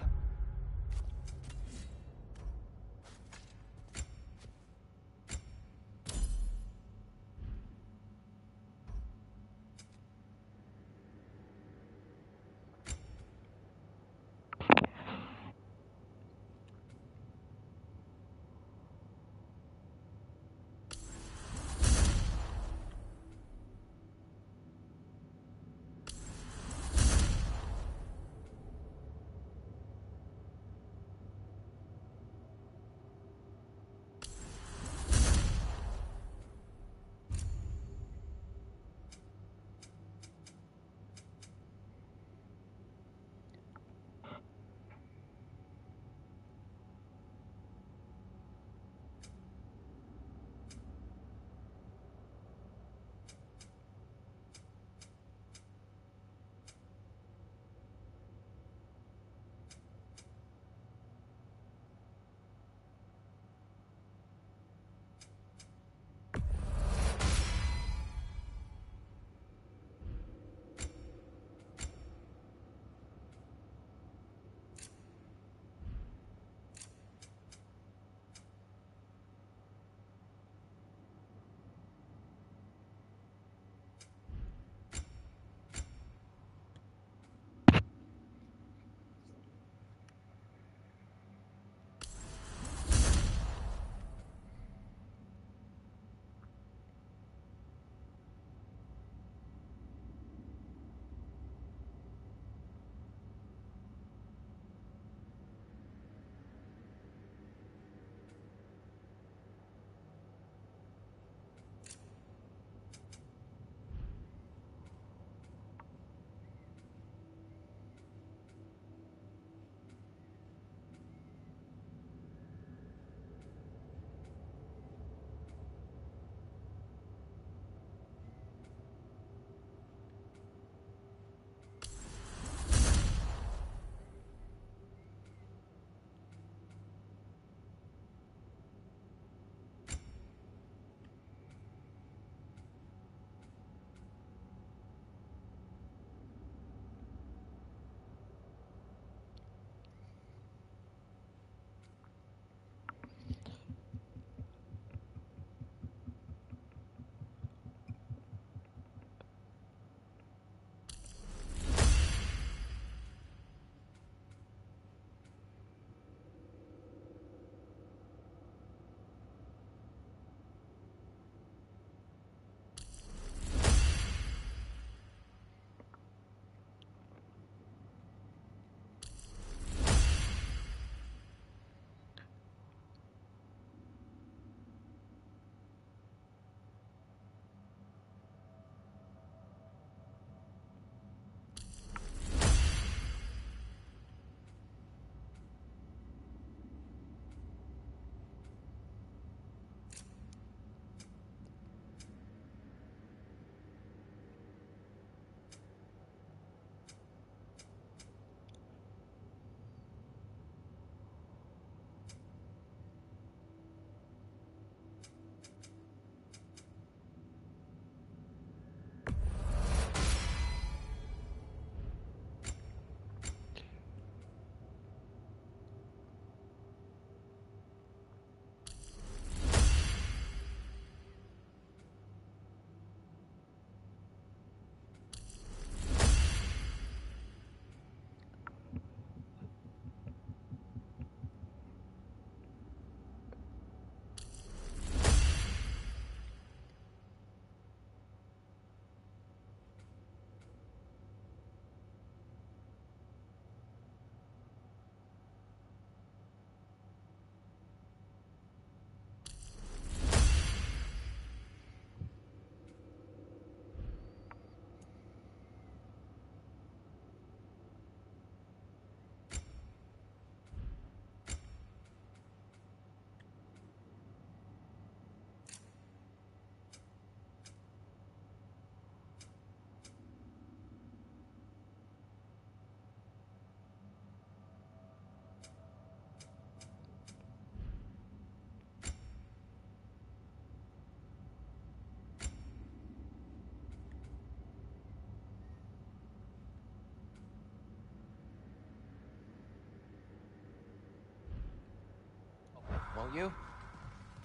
you?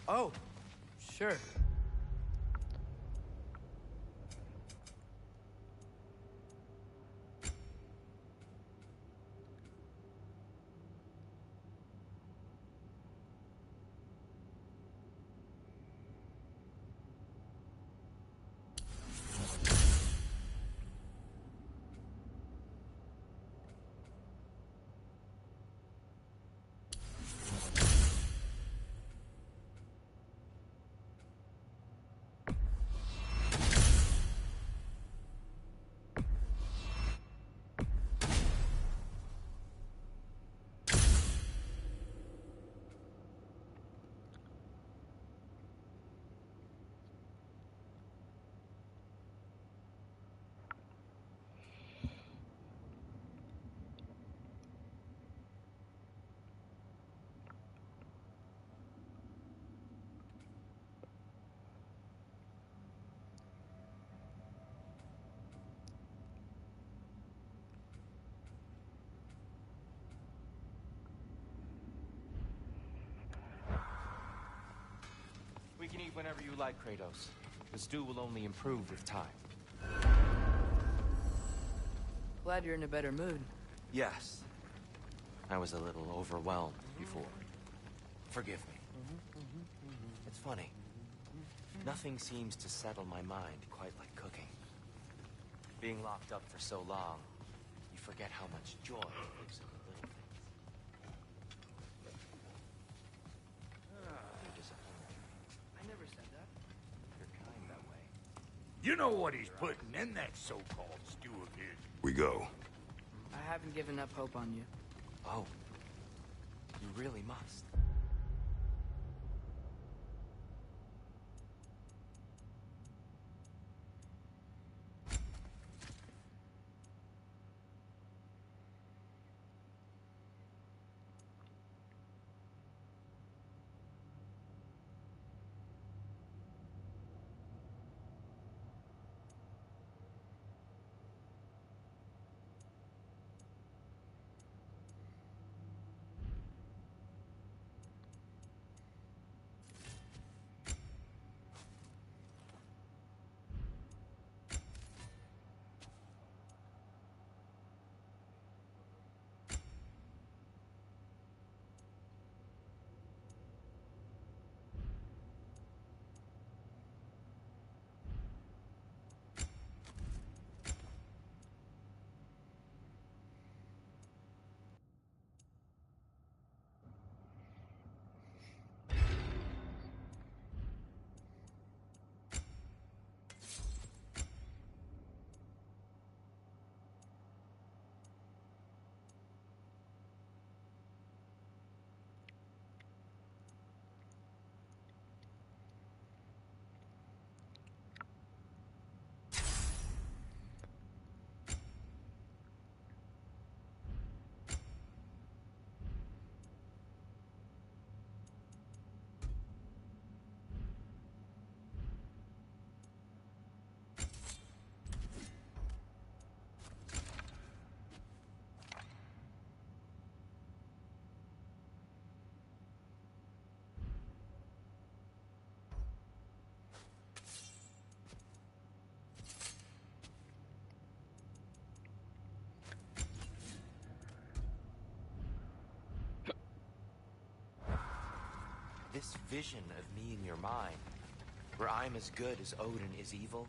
Oh, sure. We can eat whenever you like, Kratos. The stew will only improve with time. Glad you're in a better mood. Yes. I was a little overwhelmed before. Forgive me. It's funny. Nothing seems to settle my mind quite like cooking. Being locked up for so long, you forget how much joy lives in the little things. You're disappointed. I never said that. You're kind that way. You know what he's putting in that so-called stew of his. We go. I haven't given up hope on you. Oh. You really must. This vision of me in your mind, where I'm as good as Odin is evil,